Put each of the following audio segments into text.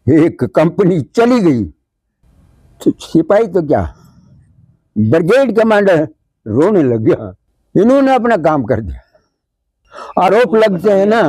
एक कंपनी चली गई तो सिपाही तो क्या, ब्रिगेड कमांडर रोने लग गया। इन्होंने अपना काम कर दिया। आरोप लगते हैं ना,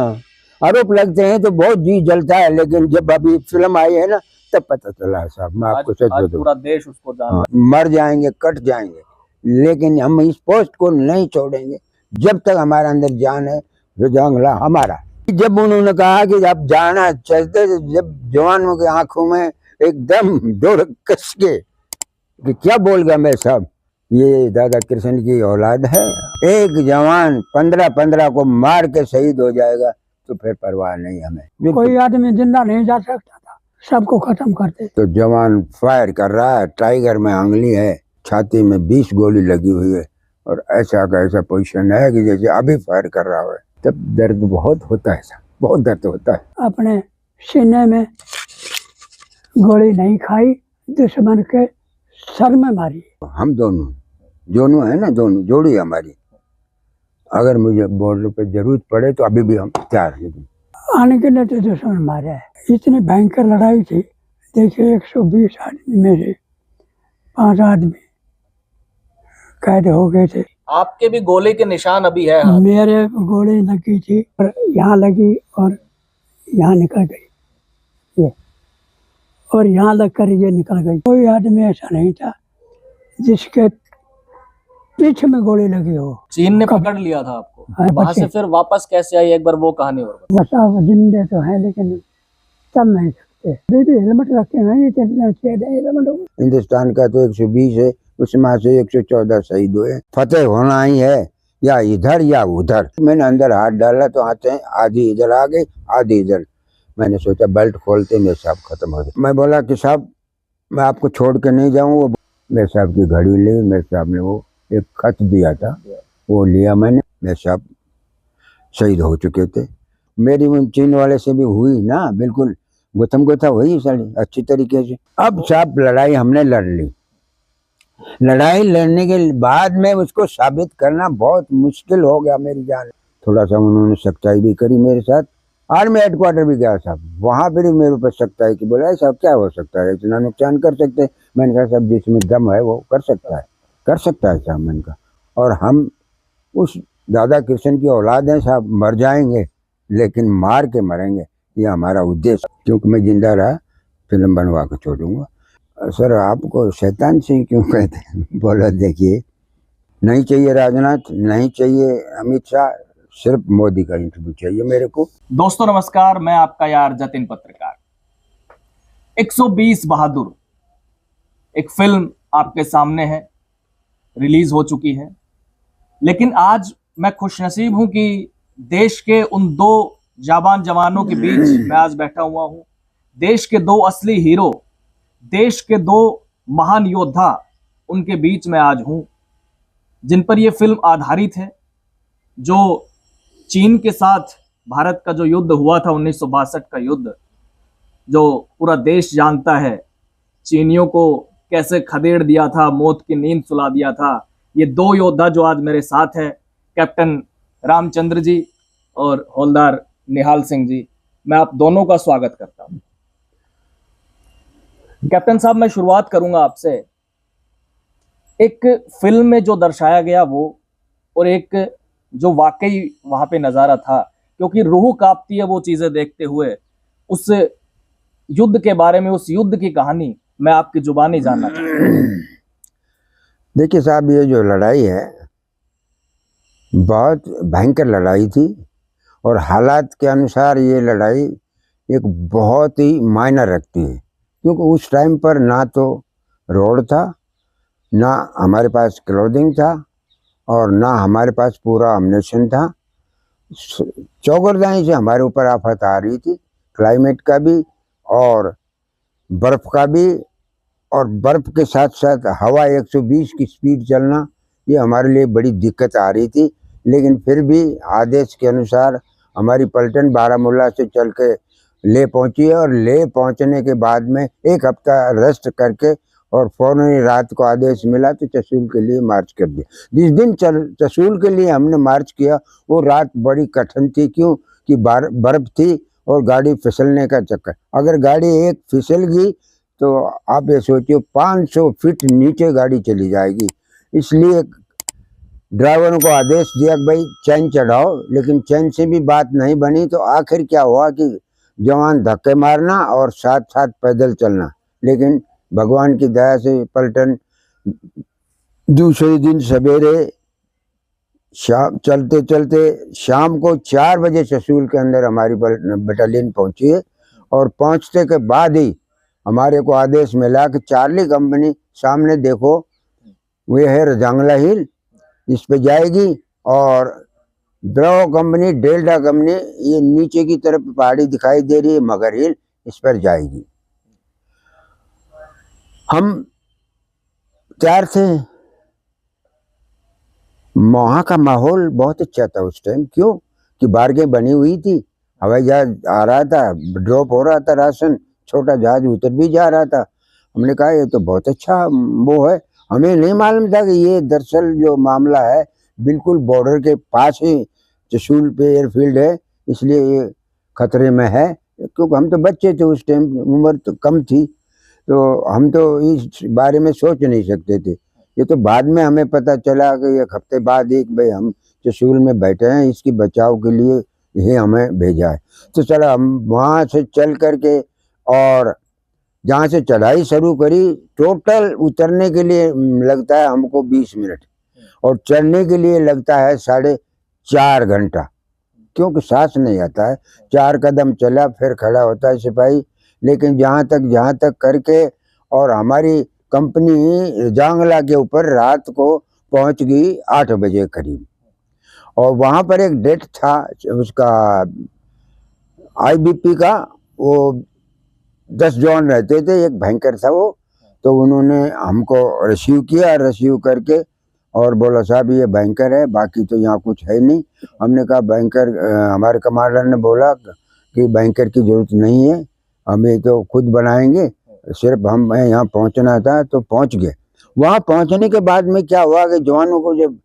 आरोप लगते हैं तो बहुत जी जलता है, लेकिन जब अभी फिल्म आई है ना तब पता चला है साहब। मैं आपको सच बताऊं, पूरा देश उसको जान मर जाएंगे, कट जाएंगे, लेकिन हम इस पोस्ट को नहीं छोड़ेंगे जब तक हमारे अंदर जान है। जो जंगला हमारा, जब उन्होंने कहा कि अब जाना चलते, जब जवानों की आंखों में एकदम दौड़ कस के कि क्या बोल गया मैं साहब, ये दादा कृष्ण की औलाद है। एक जवान 15-15 को मार के शहीद हो जाएगा तो फिर परवाह नहीं हमें। कोई आदमी जिंदा नहीं जा सकता था, सबको खत्म करते। तो जवान फायर कर रहा है, टाइगर में उंगली है, छाती में 20 गोली लगी हुई है, और ऐसा का ऐसा पोजीशन है कि जैसे अभी फायर कर रहा है। तब दर्द बहुत होता है साहब, बहुत दर्द होता है। अपने सीने में गोली नहीं खाई, दुश्मन के सर में मारी। हम दोनों है ना, दोनों जोड़ी हमारी। अगर मुझे बॉर्डर पे जरूरत पड़े तो अभी भी हम तैयार हैं। अनगिनत दुश्मन मारे हैं। इतनी भयंकर लड़ाई थी। देखिए 120 आदमी में से 5 आदमी कैद हो गए थे। आपके भी गोले के निशान अभी है? मेरे गोली लगी थी, और यहाँ लगी और यहाँ निकल गई, ये और यहाँ लगकर ये निकल गई। कोई आदमी ऐसा नहीं था जिसके पीछे में गोली लगी हो। चीन ने पकड़ लिया था आपको? हाँ, वहां से फिर वापस कैसे आई, एक बार वो कहानी और बताओ। बस आप जिंदे तो हैं लेकिन चल नहीं सकते। बेबी हेलमेट रखे हैं, हेलमेट। हिंदुस्तान का तो 120 है, उसमें से 114 शहीद हुए। फतेह होना ही है, या इधर या उधर। मैंने अंदर हाथ डाला तो आते हैं आधी इधर आ गई, आधी इधर। मैंने सोचा बेल्ट खोलते मेरे साहब खत्म हो गए। मैं बोला कि साहब मैं आपको छोड़ के नहीं जाऊँ। वो मेरे साहब की घड़ी ली, मेरे साहब ने वो एक खत दिया था, वो लिया मैंने। मेरे साहब शहीद हो चुके थे। मेरी उन चीन वाले से भी हुई ना, बिल्कुल गुथम गुथा हुई साली अच्छी तरीके से। अब साहब लड़ाई हमने लड़ ली। लड़ाई लड़ने के बाद में उसको साबित करना बहुत मुश्किल हो गया मेरी जान। थोड़ा सा उन्होंने सख्ताई भी करी मेरे साथ। आर्मी हेडक्वार्टर भी गया साहब, वहाँ पर मेरे ऊपर सख्ताई की। बोला साहब क्या हो सकता है, इतना नुकसान कर सकते हैं? मैंने कहा साहब जिसमें दम है वो कर सकता है, कर सकता है साहब। मैंने कहा और हम उस दादा कृष्ण की औलाद हैं साहब, मर जाएंगे लेकिन मार के मरेंगे, ये हमारा उद्देश्य। क्योंकि मैं जिंदा रहा फिल्म बनवा के छोड़ूंगा। सर आपको शैतान सिंह क्यों कहते हैं? बोला देखिए, नहीं चाहिए राजनाथ, नहीं चाहिए अमित शाह, सिर्फ मोदी का इंटरव्यू चाहिए मेरे को। दोस्तों नमस्कार, मैं आपका यार जतिन पत्रकार। 120 बहादुर एक फिल्म आपके सामने है, रिलीज हो चुकी है। लेकिन आज मैं खुशनसीब हूं कि देश के उन 2 जाबान जवानों के बीच मैं आज बैठा हुआ हूं। देश के 2 असली हीरो, देश के 2 महान योद्धा, उनके बीच में आज हूं, जिन पर यह फिल्म आधारित है। जो चीन के साथ भारत का जो युद्ध हुआ था 1962 का युद्ध, जो पूरा देश जानता है, चीनियों को कैसे खदेड़ दिया था, मौत की नींद सुला दिया था। ये 2 योद्धा जो आज मेरे साथ है, कैप्टन रामचंद्र जी और हवलदार निहाल सिंह जी, मैं आप दोनों का स्वागत करता हूं। कैप्टन साहब मैं शुरुआत करूंगा आपसे। एक फिल्म में जो दर्शाया गया वो, और एक जो वाकई वहां पे नजारा था, क्योंकि रूह कांपती है वो चीजें देखते हुए। उस युद्ध के बारे में, उस युद्ध की कहानी मैं आपकी जुबानी जानना चाहता हूं। देखिए साहब, ये जो लड़ाई है बहुत भयंकर लड़ाई थी, और हालात के अनुसार ये लड़ाई एक बहुत ही मायने रखती है। क्योंकि उस टाइम पर ना तो रोड था, ना हमारे पास क्लोथिंग था, और ना हमारे पास पूरा अम्युनिशन था। चौगरदानी से हमारे ऊपर आफत आ रही थी, क्लाइमेट का भी और बर्फ़ का भी, और बर्फ़ के साथ साथ हवा 120 की स्पीड चलना, ये हमारे लिए बड़ी दिक्कत आ रही थी। लेकिन फिर भी आदेश के अनुसार हमारी पलटन बारामूला से चल के ले पहुंची है, और ले पहुंचने के बाद में 1 हफ्ता रेस्ट करके और फौरन रात को आदेश मिला तो चसूल के लिए मार्च कर दिया। जिस दिन चसूल के लिए हमने मार्च किया वो रात बड़ी कठिन थी। क्यों कि बर्फ़ थी, और गाड़ी फिसलने का चक्कर। अगर गाड़ी एक फिसल गई तो आप ये सोचिए 500 फीट नीचे गाड़ी चली जाएगी। इसलिए ड्राइवरों को आदेश दिया कि भाई चैन चढ़ाओ, लेकिन चैन से भी बात नहीं बनी। तो आखिर क्या हुआ कि जवान धक्के मारना और साथ साथ पैदल चलना। लेकिन भगवान की दया से पलटन दूसरे दिन सवेरे शाम चलते चलते शाम को 4 बजे ससूल के अंदर हमारी बटालियन पहुंची है। और पहुंचते के बाद ही हमारे को आदेश मिला कि चार्ली कंपनी सामने देखो, वे है रजांगला हिल, इस पे जाएगी। और ब्रावो कंपनी, डेल्टा कंपनी ये नीचे की तरफ पहाड़ी दिखाई दे रही है मगर हिल, इस पर जाएगी। हम तैयार थे। वहाँ का माहौल बहुत अच्छा था उस टाइम। क्यों कि बारगें बनी हुई थी, हवाई जहाज आ रहा था, ड्रॉप हो रहा था राशन, छोटा जहाज उतर भी जा रहा था। हमने कहा ये तो बहुत अच्छा वो है। हमें नहीं मालूम था कि ये दरअसल जो मामला है बिल्कुल बॉर्डर के पास ही चसूल पे एयरफील्ड है, इसलिए ये खतरे में है। क्योंकि हम तो बच्चे थे उस टाइम, उम्र तो कम थी, तो हम तो इस बारे में सोच नहीं सकते थे। ये तो बाद में हमें पता चला कि एक हफ्ते बाद एक भाई हम चसूल में बैठे हैं, इसकी बचाव के लिए ये हमें भेजा है। तो चला हम वहाँ से चल करके और जहाँ से चढ़ाई शुरू करी, टोटल उतरने के लिए लगता है हमको 20 मिनट और चढ़ने के लिए लगता है 4.5 घंटा, क्योंकि सांस नहीं आता है। 4 कदम चला फिर खड़ा होता है सिपाही। लेकिन जहाँ तक करके और हमारी कंपनी जांगला के ऊपर रात को पहुंच गई 8 बजे करीब। और वहाँ पर एक डेट था उसका IBP का, वो 10 जवान रहते थे, एक भयंकर था वो। तो उन्होंने हमको रिसीव किया, रिसीव करके और बोला साहब ये भयंकर है, बाकी तो यहाँ कुछ है नहीं। हमने कहा भयंकर, हमारे कमांडर ने बोला कि भयंकर की जरूरत नहीं है, हम ये तो खुद बनाएंगे, सिर्फ हमें यहाँ पहुँचना था। तो पहुँच गए। वहाँ पहुँचने के बाद में क्या हुआ कि जवानों को जब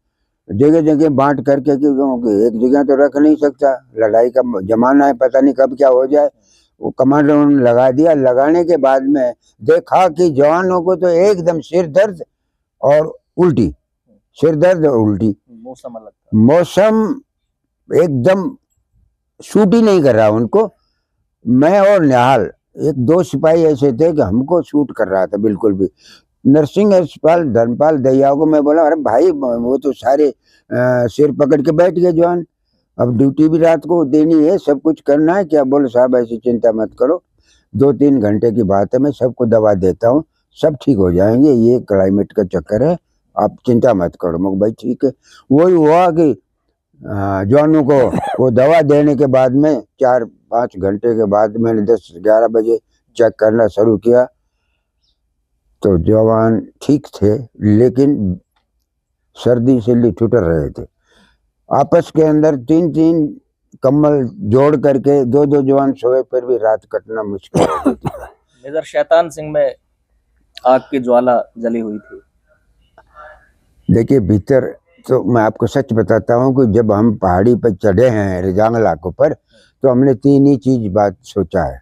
जगह जगह बांट करके, क्योंकि एक जगह तो रख नहीं सकता, लड़ाई का जमाना है, पता नहीं कब क्या हो जाए, वो कमांडर ने लगा दिया। लगाने के बाद में देखा कि जवानों को तो एकदम सिर दर्द और उल्टी, सिर दर्द और उल्टी, मौसम अलग था। मौसम एकदम सूट ही नहीं कर रहा उनको। मैं और निहाल, एक 2 सिपाही ऐसे थे कि हमको सूट कर रहा था बिल्कुल भी। नरसिंह यशपाल, धर्मपाल, दयाल को मैं बोला अरे भाई वो तो सारे सिर पकड़ के बैठ गए जवान, अब ड्यूटी भी रात को देनी है, सब कुछ करना है। क्या बोले साहब ऐसी चिंता मत करो, 2-3 घंटे की बात है, मैं सबको दवा देता हूँ, सब ठीक हो जाएंगे, ये क्लाइमेट का चक्कर है, आप चिंता मत करो। मैं भाई ठीक है। वही हुआ कि जवानों को वो दवा देने के बाद में 4-5 घंटे के बाद मैंने 10-11 बजे चेक करना शुरू किया तो जवान ठीक थे, लेकिन सर्दी से लिठुटर रहे थे। आपस के अंदर 3-3 कम्बल जोड़ करके 2-2 जवान सोए, फिर भी रात कटना मुश्किल हो गई थी। मेजर शैतान सिंह में आग की ज्वाला जली हुई थी। देखिए भीतर तो मैं आपको सच बताता हूँ कि जब हम पहाड़ी पर चढ़े हैं रजांगला के ऊपर, तो हमने 3 ही चीज बात सोचा है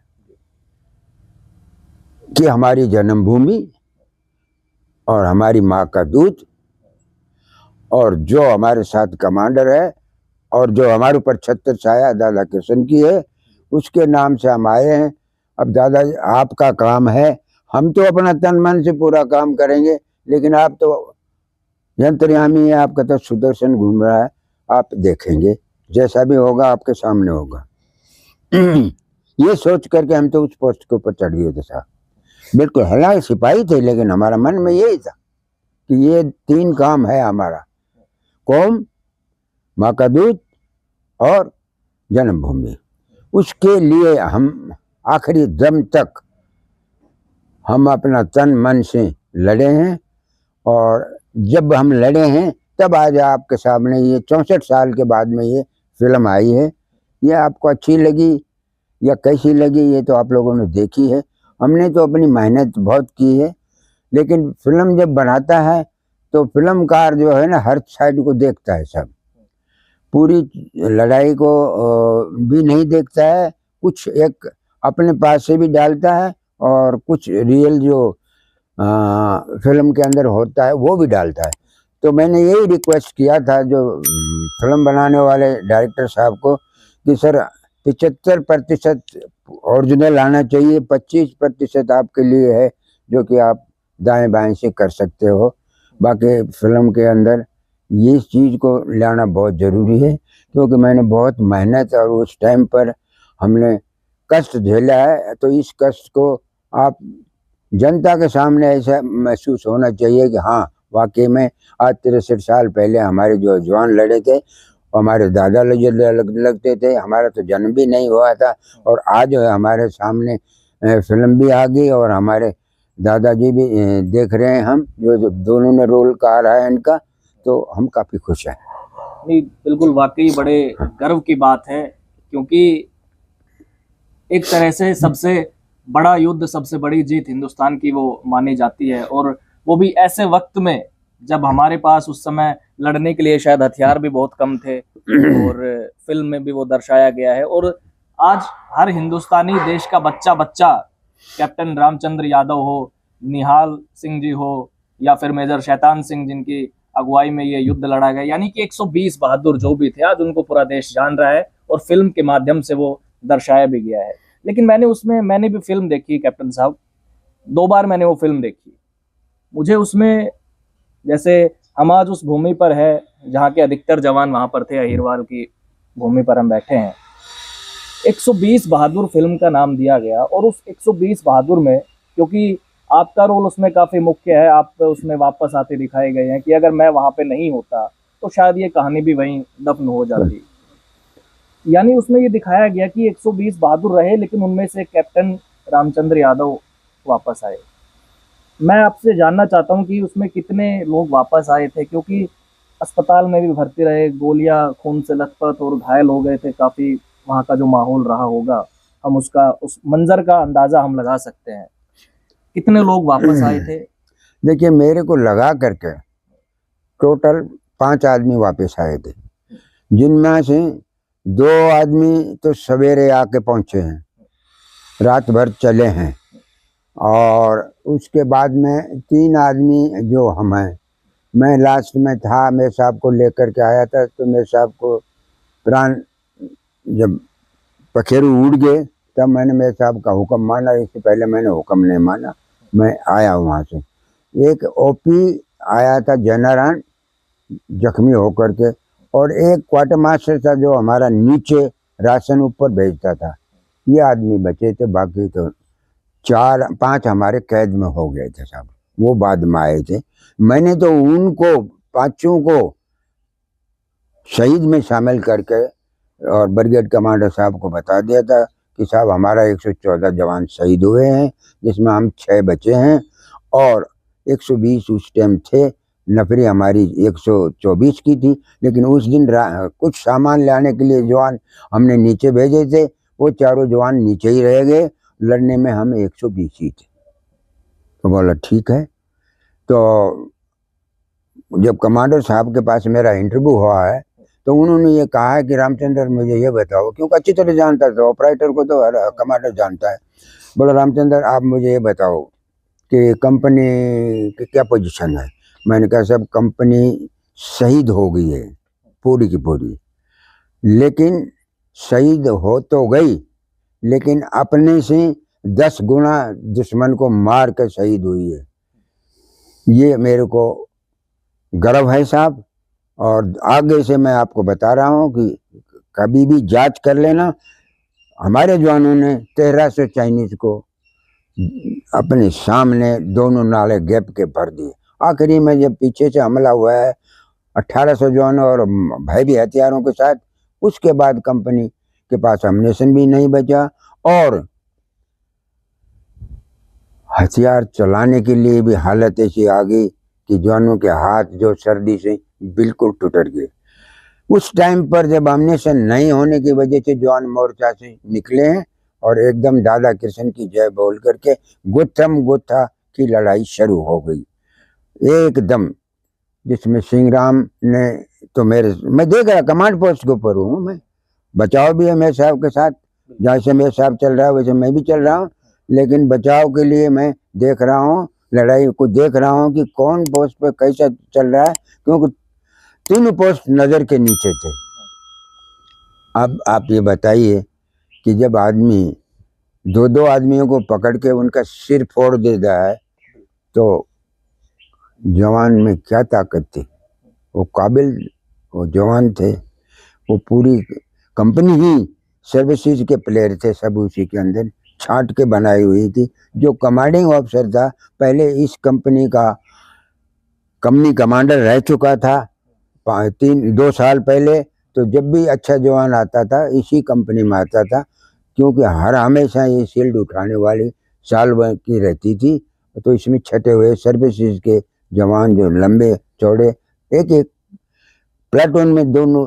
कि हमारी जन्मभूमि और हमारी माँ का दूध और जो हमारे साथ कमांडर है और जो हमारे ऊपर छत्र छाया दादा किशन की है, उसके नाम से हम आए हैं। अब दादा आपका काम है, हम तो अपना तन मन से पूरा काम करेंगे, लेकिन आप तो यंत्रयामी है, आपका तो सुदर्शन घूम रहा है, आप देखेंगे, जैसा भी होगा आपके सामने होगा। ये सोच करके हम तो उस पोस्ट के ऊपर चढ़ गए थे साहब, बिल्कुल। हालांकि सिपाही थे, लेकिन हमारा मन में यही था कि ये 3 काम है हमारा, कौम, माँ का दूध और जन्मभूमि। उसके लिए हम आखिरी दम तक हम अपना तन मन से लड़े हैं। और जब हम लड़े हैं तब आज आपके सामने ये 64 साल के बाद में ये फिल्म आई है। ये आपको अच्छी लगी या कैसी लगी ये तो आप लोगों ने देखी है। हमने तो अपनी मेहनत बहुत की है, लेकिन फिल्म जब बनाता है तो फिल्मकार जो है ना हर साइड को देखता है, सब पूरी लड़ाई को भी नहीं देखता है कुछ एक अपने पास से भी डालता है और कुछ रियल जो फिल्म के अंदर होता है वो भी डालता है। तो मैंने यही रिक्वेस्ट किया था जो फिल्म बनाने वाले डायरेक्टर साहब को कि सर 75% ओरिजिनल आना चाहिए, 25% आपके लिए है जो कि आप दाएं बाएं से कर सकते हो। बाकी फिल्म के अंदर ये चीज़ को लाना बहुत ज़रूरी है, क्योंकि मैंने बहुत मेहनत और उस टाइम पर हमने कष्ट झेला है। तो इस कष्ट को आप जनता के सामने ऐसा महसूस होना चाहिए कि हाँ वाकई में आज 63 साल पहले हमारे जो जवान लड़े थे, हमारे दादा लगते थे, हमारा तो जन्म भी नहीं हुआ था, और आज हमारे सामने फिल्म भी आ गई और हमारे दादाजी भी देख रहे हैं हम, जो दोनों ने रोल कर रहा है इनका, तो हम काफ़ी खुश हैं। नहीं, बिल्कुल वाकई बड़े गर्व की बात है, क्योंकि एक तरह से सबसे बड़ा युद्ध, सबसे बड़ी जीत हिंदुस्तान की वो मानी जाती है, और वो भी ऐसे वक्त में जब हमारे पास उस समय लड़ने के लिए शायद हथियार भी बहुत कम थे, और फिल्म में भी वो दर्शाया गया है। और आज हर हिंदुस्तानी, देश का बच्चा बच्चा, कैप्टन रामचंद्र यादव हो, निहाल सिंह जी हो, या फिर मेजर शैतान सिंह जिनकी अगुवाई में ये युद्ध लड़ा गया, यानी कि 120 बहादुर जो भी थे, आज उनको पूरा देश जान रहा है और फिल्म के माध्यम से वो दर्शाया भी गया है। लेकिन मैंने भी फिल्म देखी कैप्टन साहब, 2 बार मैंने वो फिल्म देखी। मुझे उसमें, जैसे हम आज उस भूमि पर है जहाँ के अधिकतर जवान वहां पर थे, अहिरवाल की भूमि पर हम बैठे हैं, 120 बहादुर फिल्म का नाम दिया गया, और उस 120 बहादुर में, क्योंकि आपका रोल उसमें काफी मुख्य है, आप उसमें वापस आते दिखाए गए हैं कि अगर मैं वहां पे नहीं होता तो शायद ये कहानी भी वहीं दफन हो जाती। यानी उसमें ये दिखाया गया कि 120 बहादुर रहे, लेकिन उनमें से कैप्टन रामचंद्र यादव वापस आए। मैं आपसे जानना चाहता हूं कि उसमें कितने लोग वापस आए थे, क्योंकि अस्पताल में भी भर्ती रहे, गोलियां खून से लथपथ और घायल हो गए थे काफी। वहां का जो माहौल रहा होगा, हम उस मंजर का अंदाजा हम लगा सकते हैं। कितने लोग वापस आए थे? देखिए, मेरे को लगा करके टोटल 5 आदमी वापस आए थे, जिनमें से 2 आदमी तो सवेरे आके पहुंचे हैं, रात भर चले हैं, और उसके बाद में 3 आदमी जो हम हैं, मैं लास्ट में था, मेरे साहब को लेकर के आया था। तो मेरे साहब को प्राण जब पखेरु उड़ गए, तब मैंने मेरे साहब का हुक्म माना, इससे पहले मैंने हुक्म नहीं माना, मैं आया वहाँ से। एक ओपी आया था जनरल जख्मी होकर के, और एक क्वार्टर मास्टर था जो हमारा नीचे राशन ऊपर भेजता था। ये आदमी बचे थे, बाकी तो 4-5 हमारे कैद में हो गए थे साहब, वो बाद में आए थे। मैंने तो उनको 5 को शहीद में शामिल करके और ब्रिगेड कमांडर साहब को बता दिया था कि साहब हमारा 114 जवान शहीद हुए हैं, जिसमें हम 6 बचे हैं, और 120 उस टाइम थे। नफरी हमारी 124 की थी, लेकिन उस दिन कुछ सामान लाने के लिए जवान हमने नीचे भेजे थे, वो चारों जवान नीचे ही रह गए, लड़ने में हम 120 ही थे। तो बोला ठीक है। तो जब कमांडर साहब के पास मेरा इंटरव्यू हुआ है, तो उन्होंने ये कहा है कि रामचंद्र मुझे ये बताओ, क्योंकि अच्छी तरह जानता था, ऑपरेटर को तो कमांडर जानता है। बोला रामचंद्र आप मुझे ये बताओ कि कंपनी की क्या पोजीशन है। मैंने कहा साहब कंपनी शहीद हो गई है पूरी की पूरी, लेकिन शहीद हो तो गई, लेकिन अपने से 10 गुना दुश्मन को मार कर शहीद हुई है। ये मेरे को गर्व है साहब, और आगे से मैं आपको बता रहा हूँ कि कभी भी जांच कर लेना। हमारे जवानों ने 1300 चाइनीज को अपने सामने दोनों नाले गैप के भर दिए। आखिरी में जब पीछे से हमला हुआ है 1800 जवानों और भारी हथियारों के साथ, उसके बाद कंपनी के पास अम्युनिशन भी नहीं बचा, और हथियार चलाने के लिए भी हालत ऐसी आ गई कि जवानों के हाथ जो सर्दी से बिल्कुल टूट गए। उस टाइम पर जब अम्युनिशन नहीं होने की वजह से जवान मोर्चा से निकले हैं, और एकदम दादा कृष्ण की जय बोल करके गुत्थम गुत्था की लड़ाई शुरू हो गई एकदम, जिसमें सिंहराम ने तो मैं देख रहा कमांड पोस्ट के ऊपर हूँ, मैं बचाव भी है मेरे साहब के साथ, जैसे मेरे साहब चल रहा है वैसे मैं भी चल रहा हूँ, लेकिन बचाव के लिए मैं देख रहा हूँ, लड़ाई को देख रहा हूँ कि कौन पोस्ट पे कैसा चल रहा है, क्योंकि तीनों पोस्ट नज़र के नीचे थे। अब आप ये बताइए कि जब आदमी दो आदमियों को पकड़ के उनका सिर फोड़ देता है तो जवान में क्या ताकत थी। वो काबिल, वो जवान थे, वो पूरी कंपनी ही सर्विसेज के प्लेयर थे, सब उसी के अंदर छांट के बनाई हुई थी। जो कमांडिंग ऑफिसर था पहले इस कंपनी का कंपनी कमांडर रह चुका था 2 साल पहले, तो जब भी अच्छा जवान आता था इसी कंपनी में आता था, क्योंकि हर हमेशा ये शील्ड उठाने वाली साल भर की रहती थी। तो इसमें छटे हुए सर्विसेज के जवान जो लंबे चौड़े, एक एक प्लाटून में दोनों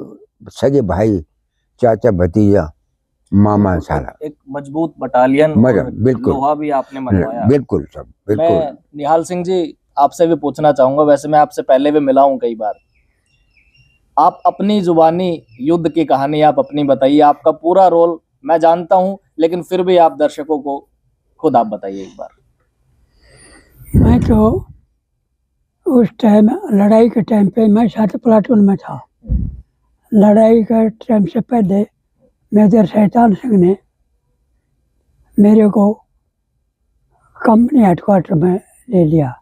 सगे भाई, चाचा भतीजा, मामा साला, एक मजबूत बटालियन मजा और बिल्कुल, लोहा भी आपने मनवाया। बिल्कुल सब बिल्कुल। मैं निहाल सिंह जी आपसे भी पूछना चाहूंगा, वैसे मैं आपसे पहले भी मिला हूं कई बार, आप अपनी जुबानी युद्ध की कहानी आप अपनी बताइए। आपका पूरा रोल मैं जानता हूं, लेकिन फिर भी आप दर्शकों को खुद आप बताइए एक बार। मैं तो उस टाइम लड़ाई के टाइम पे मैं 7 प्लाटून में था। लड़ाई के टाइम से पहले मेजर शैतान सिंह ने मेरे को कंपनी हेडक्वार्टर में ले लिया।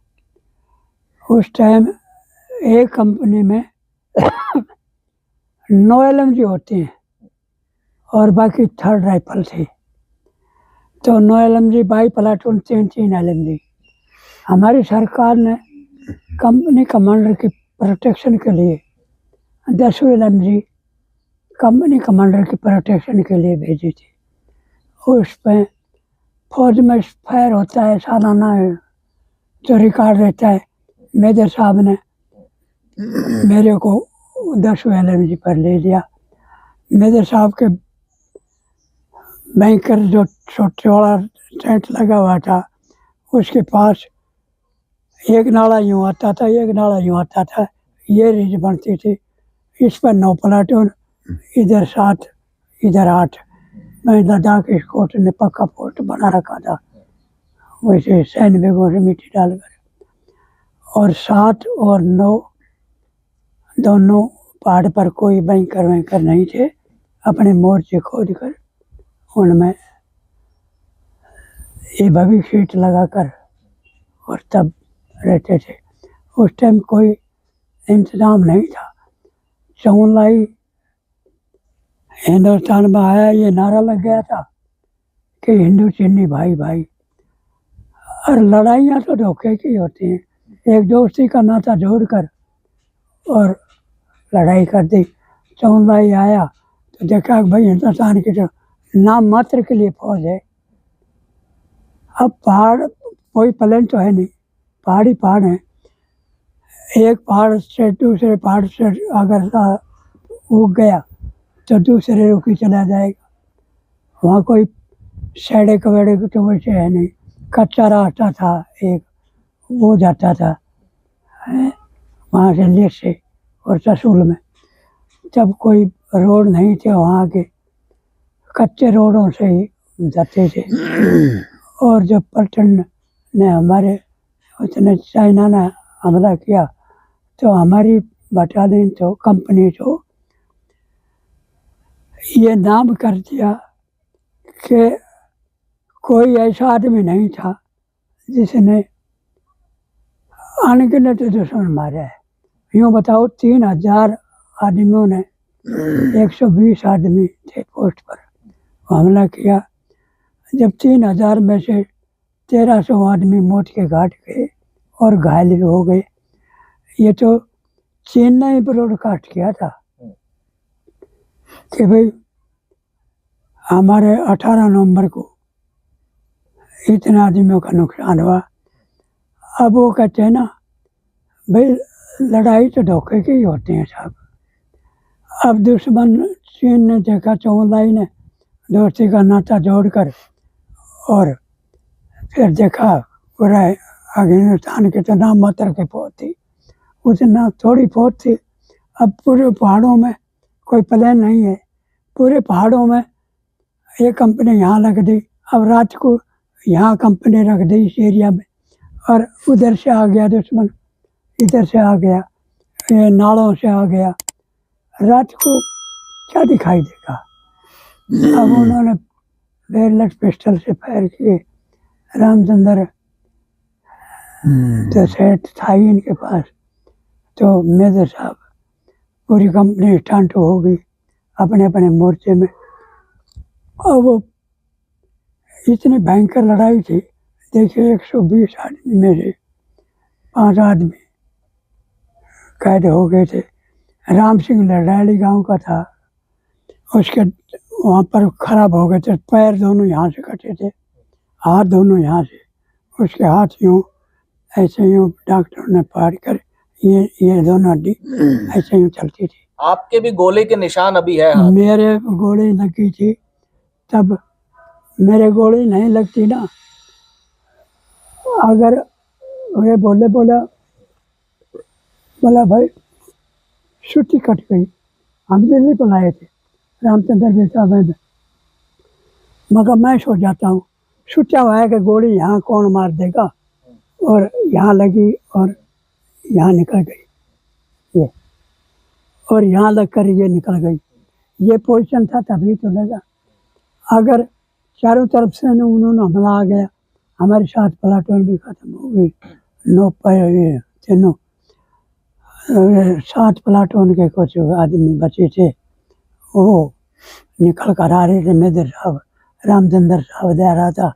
उस टाइम एक कंपनी में 9 LMG होती हैं और बाकी 3rd राइफल थी। तो 9 LMG बाई प्लाटून 3 LMG। हमारी सरकार ने कंपनी कमांडर की प्रोटेक्शन के लिए 10 LMG कंपनी कमांडर की प्रोटेक्शन के लिए भेजी थी। उस पर फौज में फायर होता है सालाना, जो रिकॉर्ड रहता है, मेजर साहब ने मेरे को 10 LMG पर ले लिया। मेजर साहब के बैंकर जो छोटे वाला टेंट लगा हुआ था उसके पास एक नाला यूँ आता था, एक नाला यूँ आता था, ये रेंज बनती थी। इस पर 9 प्लाटून, इधर 7, इधर 8। मैं लद्दाख स्कोट ने पक्का पोस्ट बना रखा था, वैसे सैन्य बेगों से मिट्टी डालकर। और 7 और 9 दोनों पहाड़ पर कोई बैंकर वैंकर नहीं थे, अपने मोर्चे खोद कर उनमें ये भवी शीट लगाकर और तब रहते थे। उस टाइम कोई इंतजाम नहीं था। चौलाई हिंदुस्तान में आया, ये नारा लग गया था कि हिंदू चिन्नी भाई भाई। और लड़ाइयाँ तो धोखे की होती हैं, एक दोस्ती का नाता जोड़कर और लड़ाई कर दी। चौलाई आया तो देखा भाई हिंदुस्तान की तो नाम मात्र के लिए फौज है। अब पहाड़ कोई प्लेन तो है नहीं, पहाड़ी पहाड़ है। एक पहाड़ से दूसरे पहाड़ से अगर उग गया तो दूसरे रुकी चला जाएगा। वहाँ कोई सड़क वड़क तो वैसे है नहीं, कच्चा रास्ता था एक, वो जाता था वहाँ से लेट से और ससूल में। जब कोई रोड नहीं थे वहाँ के, कच्चे रोडों से ही जाते थे। और जब पलटन ने हमारे उसने चाइना ने हमला किया तो हमारी बटालियन तो कंपनी तो ये नाम कर दिया कि कोई ऐसा आदमी नहीं था जिसने अनगिनत दुश्मन मारा है। यूँ बताओ 3000 आदमियों ने 120 आदमी थे पोस्ट पर हमला किया। जब 3000 में से 1300 आदमी मौत के घाट गए और घायल भी हो गए। ये तो चीन ने ही ब्रॉडकास्ट किया था कि भाई हमारे 18 नवंबर को इतने आदमियों का नुकसान हुआ। अब वो कहते हैं ना भाई लड़ाई तो धोखे की ही होती है साहब। अब दुश्मन चीन ने देखा, चौलाई ने दोस्ती का नाता जोड़कर, और फिर देखा पूरा हिंदुस्तान के तो नाम मात्र की फौज थी, उतना थोड़ी फौज थी। अब पूरे पहाड़ों में कोई प्लेन नहीं है, पूरे पहाड़ों में ये कंपनी यहाँ लग दी, अब रात को यहाँ कंपनी रख दी इस एरिया में, और उधर से आ गया दुश्मन, इधर से आ गया, ये नालों से आ गया, रात को क्या दिखाई देगा। अब उन्होंने बेरलेट पिस्टल से फायर किए। रामचंद्र तो सेठ था ही इनके पास, तो मेजर साहब पूरी कंपनी स्टंट हो गई अपने अपने मोर्चे में। और वो इतनी भयंकर लड़ाई थी, देखिए 120 आदमी में से 5 आदमी कैद हो गए थे। राम सिंह लड़ैली गांव का था, उसके वहाँ पर खराब हो गए थे, पैर दोनों यहाँ से कटे थे, हाथ दोनों यहाँ से, उसके हाथ यूँ ऐसे यूँ डॉक्टरों ने फाड़ कर ये दोनों हड्डी ऐसे यूँ चलती थी। आपके भी गोले के निशान अभी है हाथ। मेरे गोली लगी थी तब, मेरे गोली नहीं लगती ना, अगर वे बोला भाई छुट्टी कट गई, हम दिल्ली को लाए थे रामचंद्र भी साहब में, मगर मैं सो जाता हूँ, सोचा हुआ है कि गोली यहाँ कौन मार देगा, और यहाँ लगी और यहाँ निकल गई ये, और यहाँ लगकर ये निकल गई। ये पोजीशन था तभी तो लगा, अगर चारों तरफ से उन्होंने हमला आ गया, हमारे 7 प्लाटून भी खत्म हो गई, 9 तीनों 7 प्लाटून के कुछ आदमी बचे थे, वो निकल कर आ रहे थे। मेजर साहब रामचंद्र साहब दे रहा था,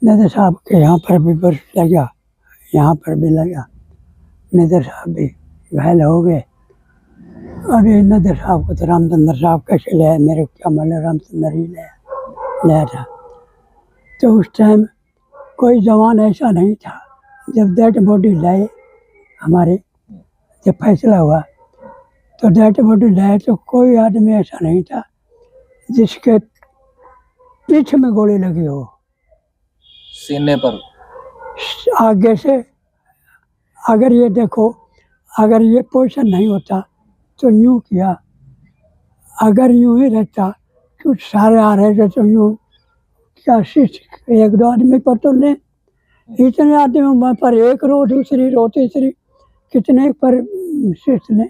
मेजर साहब के यहाँ पर भी बर्फ लगा, यहाँ पर भी लगा, मेजर साहब भी घायल हो गए। अभी मेजर साहब को तो रामचंद्र साहब कैसे ले आए, मेरे को क्या मालूम, रामचंद्र ही ले था। तो उस टाइम कोई जवान ऐसा नहीं था, जब डेड बॉडी लाए हमारे, जब फैसला हुआ तो डेड बॉडी लाए तो कोई आदमी ऐसा नहीं था जिसके पीठ में गोली लगी हो, सीने पर। आगे से। अगर ये देखो, अगर ये पोजीशन नहीं होता तो यूँ किया, अगर यूँ ही रहता, कुछ सारे आ रहे थे तो यूँ क्या शीश 1-2 आदमी पर तो ले, इतने आदमी पर एक रो, दूसरी रो, तीसरी, कितने पर शीश ले।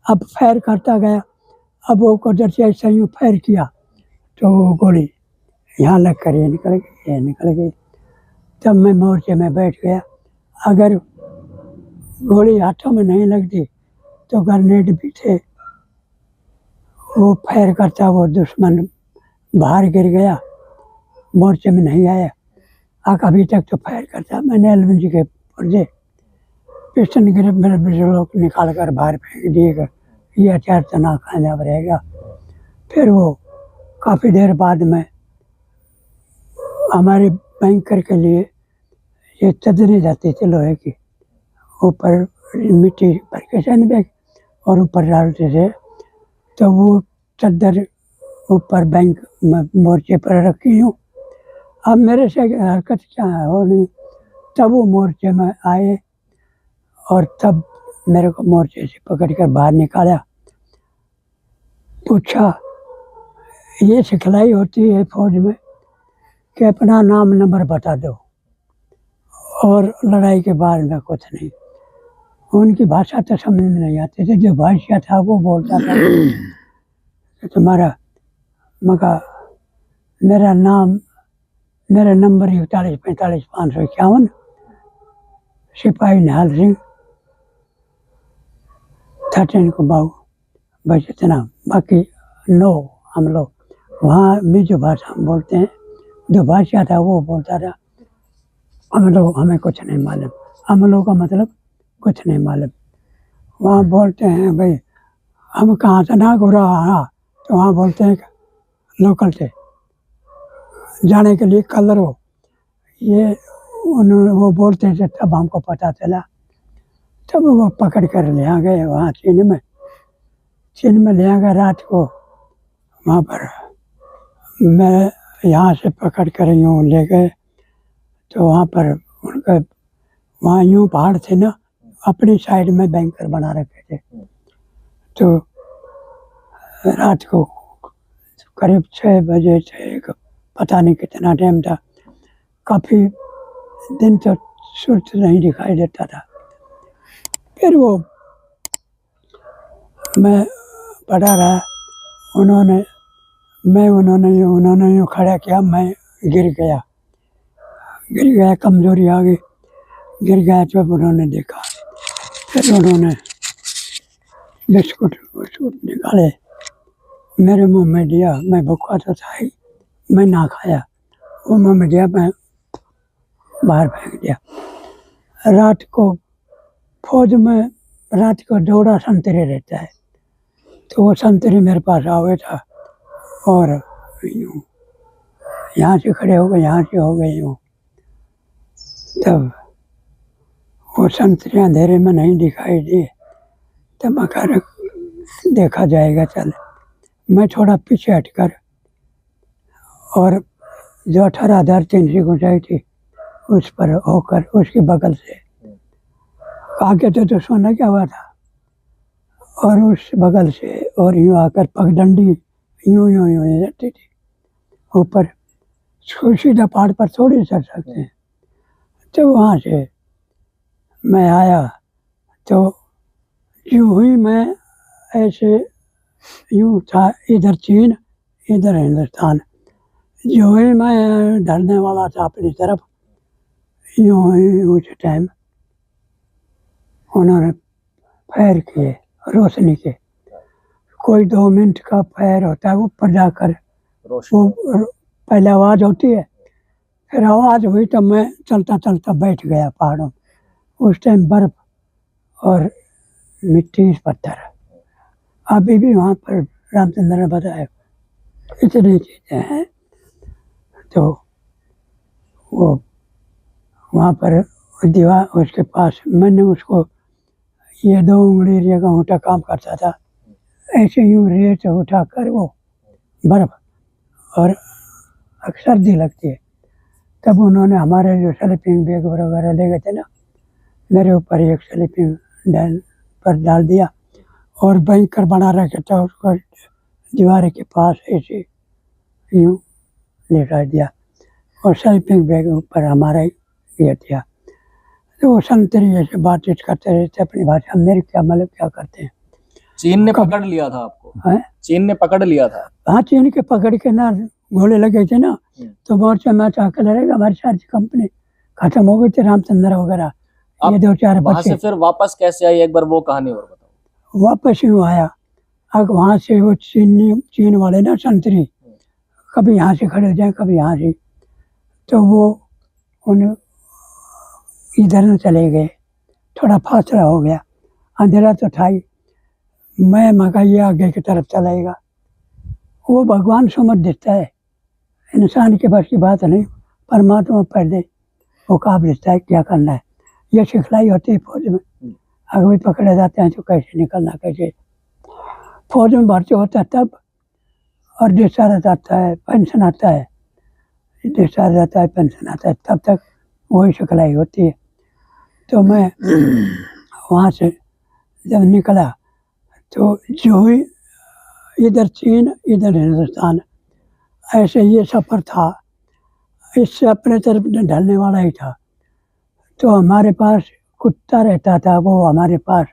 अब फायर करता गया, अब वो कुदरत से ऐसा यूँ फायर किया तो वो गोली यहाँ लग कर ये निकल गई। तब मैं मोर्चे में बैठ गया, अगर गोली हाथों में नहीं लगती तो ग्रेनेड भी थे, वो फायर करता, वो दुश्मन बाहर गिर गया, मोर्चे में नहीं आया। अभी तक तो फायर करता, मैंने एलविन के पुर्जे पिस्टन गिर मेरे लोग निकाल कर बाहर फेंक दिए, ये हथियार तो नाकामयाब रहेगा। फिर वो काफ़ी देर बाद में हमारे बैंकर के लिए ये चदरें जाती थी लोहे की, ऊपर मिट्टी भर के सैंडबैग और ऊपर डालते थे, तो वो चद्दर ऊपर बैंक मोर्चे पर रखी हूँ। अब मेरे से हरकत क्या है हो नहीं, तब वो मोर्चे में आए और तब मेरे को मोर्चे से पकड़ कर बाहर निकाला, पूछा ये सिखलाई होती है फौज में कि अपना नाम नंबर बता दो, और लड़ाई के बारे में कुछ नहीं। उनकी भाषा तो समझ में नहीं आती थी, जो भाषा था वो बोलता था कि तुम्हारा मका मेरा नाम, मेरा नंबर 4145-551, सिपाही निहाल सिंह 13 कुमाऊं, बस इतना। बाकी नो, हम लोग वहाँ भी जो भाषा हम बोलते हैं, जो भाषा था वो बोलता था, हमें कुछ नहीं मालूम, हम लोग का मतलब कुछ नहीं मालूम। वहाँ बोलते हैं भाई हम कहाँ से, ना गोरा, हाँ, तो वहाँ बोलते हैं लोकल से, जाने के लिए कलर हो, ये वो बोलते थे, तब हमको पता चला। तब वो पकड़ कर ले आ गए वहाँ चीन में ले आ गए रात को। वहाँ पर मैं यहाँ से पकड़ कर यूँ ले गए, तो वहाँ पर उनका, वहाँ यूँ पहाड़ थे ना, अपनी साइड में बैंकर बना रखे थे, तो रात को करीब 6 बजे से पता नहीं कितना टाइम था, काफ़ी दिन तो सूरज नहीं दिखाई देता था। फिर वो मैं पड़ा रहा, उन्होंने यूँ खड़ा किया, मैं गिर गया, कमजोरी आ गई, गिर गया। जब उन्होंने देखा, फिर उन्होंने बिस्कुट निकाले, मेरे मुंह में दिया। मैं भूखा तो था ही, मैं ना खाया, वो मुंह में दिया, मैं बाहर फेंक दिया। रात को फौज में रात को जोड़ा संतरे रहता है, तो वो संतरे मेरे पास आ गया था और यूँ यहाँ से खड़े हो गए, यहाँ से हो गए यूँ। तब वो संतरे अंधेरे में नहीं दिखाई दिए, तब मैं कह रहा देखा जाएगा, चल। मैं थोड़ा पीछे हटकर, और जो 18,300 की ऊंचाई थी उस पर होकर उसके बगल से आगे तो सोना क्या हुआ था, और उस बगल से और यूँ आकर पगडंडी यूँ यूँ यूँ जाती थी ऊपर। सीधा पहाड़ पर थोड़ी चढ़ सकते हैं। तो वहाँ से मैं आया, तो यूँ ही मैं ऐसे यूँ था, इधर चीन इधर हिंदुस्तान। यूँ ही मैं ढलने वाला था अपनी तरफ, यूँ ही उस टाइम उन्होंने फायर किए, रोशनी के। कोई 2 मिनट का फायर होता है, ऊपर जाकर वो पहले आवाज़ होती है, फिर आवाज़ हुई तो मैं चलता चलता बैठ गया पहाड़ों। उस टाइम बर्फ और मिट्टी पत्थर, अभी भी वहाँ पर रामचंद्र ने बताया इतनी चीज़ें हैं। तो वो वहाँ पर दीवार, उसके पास मैंने उसको ये 2 उंगली जगह उठा काम करता था, ऐसे यूँ रेत उठाकर वो बर्फ, और सर्दी लगती है। तब उन्होंने हमारे जो स्लीपिंग बैग वगैरह ले गए थे ना, मेरे ऊपर एक स्लीपिंग पर डाल दिया और बैंकर बना रखे था, उसको दीवार के पास ऐसे यूँ लेटा दिया, और स्लीपिंग बैग ऊपर हमारा ये दिया। तो वो संतरी ऐसे बातचीत करते रहते अपनी भाषा, मेरे क्या मतलब क्या करते हैं। चीन ने पकड़ लिया था आपको? हैं? चीन ने पकड़ लिया था? हाँ, चीन के पकड़ के ना गोले लगे थे ना, तो बहुत से मैं चाह लड़ेगा, हमारी सारी कंपनी खत्म हो गई थी, रामचंद्र वगैरह ये 2-4 वहां बच्चे। से फिर वापस कैसे आई, एक बार वो कहानी और बताओ। वापस यूँ आया, अब वहाँ से वो चीन वाले ना संतरी, कभी यहाँ से खड़े जाए कभी यहाँ से, तो वो उन इधर न चले गए, थोड़ा फासला हो गया, अंधेरा तो था ही। मैं मगा ये आगे की तरफ चलाएगा, वो भगवान समझ देता है, इंसान के बस की बात नहीं, परमात्मा पहले वो काब देता है क्या करना है। ये सिखलाई होती है फौज में, अगर भी पकड़े जाते हैं तो कैसे निकलना, कैसे। फौज में भर्ती होता है तब, और डिस्चार्ज आता है, पेंशन आता है, डिस्चार्ज आता है, पेंशन आता है, तब तक वही सिखलाई होती है। तो मैं वहाँ से जब निकला, तो जो ही इधर चीन इधर हिंदुस्तान, ऐसे ये सफ़र था, इससे अपने तरफ ढलने वाला ही था। तो हमारे पास कुत्ता रहता था, वो हमारे पास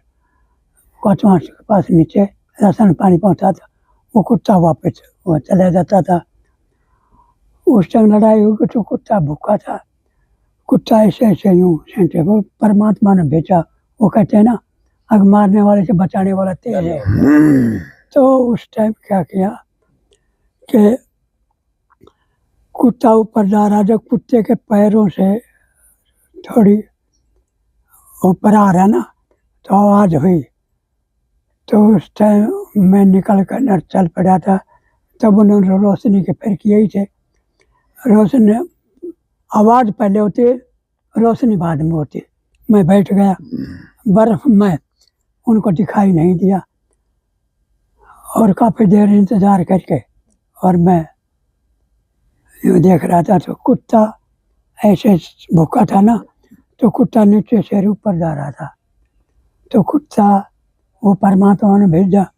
कोचवास के पास नीचे राशन पानी पहुँचा था, वो कुत्ता वापस वो चला जाता था। उस टाइम लड़ाई हुई तो कुत्ता भूखा था, कुत्ता ऐसे ऐसे यूँ सेंटे को परमात्मा ने भेजा। वो कहते हैं ना, अग मारने वाले से बचाने वाला तेज है। तो उस टाइम क्या किया कि कुत्ता ऊपर जा रहा, जब कुत्ते के पैरों से थोड़ी ऊपर आ रहा ना, तो आवाज़ हुई, तो उस टाइम मैं निकल कर चल पड़ा था। तब उन्होंने रोशनी के फिर किए ही थे, रोशनी आवाज़ पहले होती है, रोशनी बाद में होती है। मैं बैठ गया, बर्फ में उनको दिखाई नहीं दिया, और काफ़ी देर इंतज़ार करके, और मैं यूँ देख रहा था, तो कुत्ता ऐसे भूखा था ना, तो कुत्ता नीचे से ऊपर जा रहा था। तो कुत्ता वो परमात्मा ने भेजा,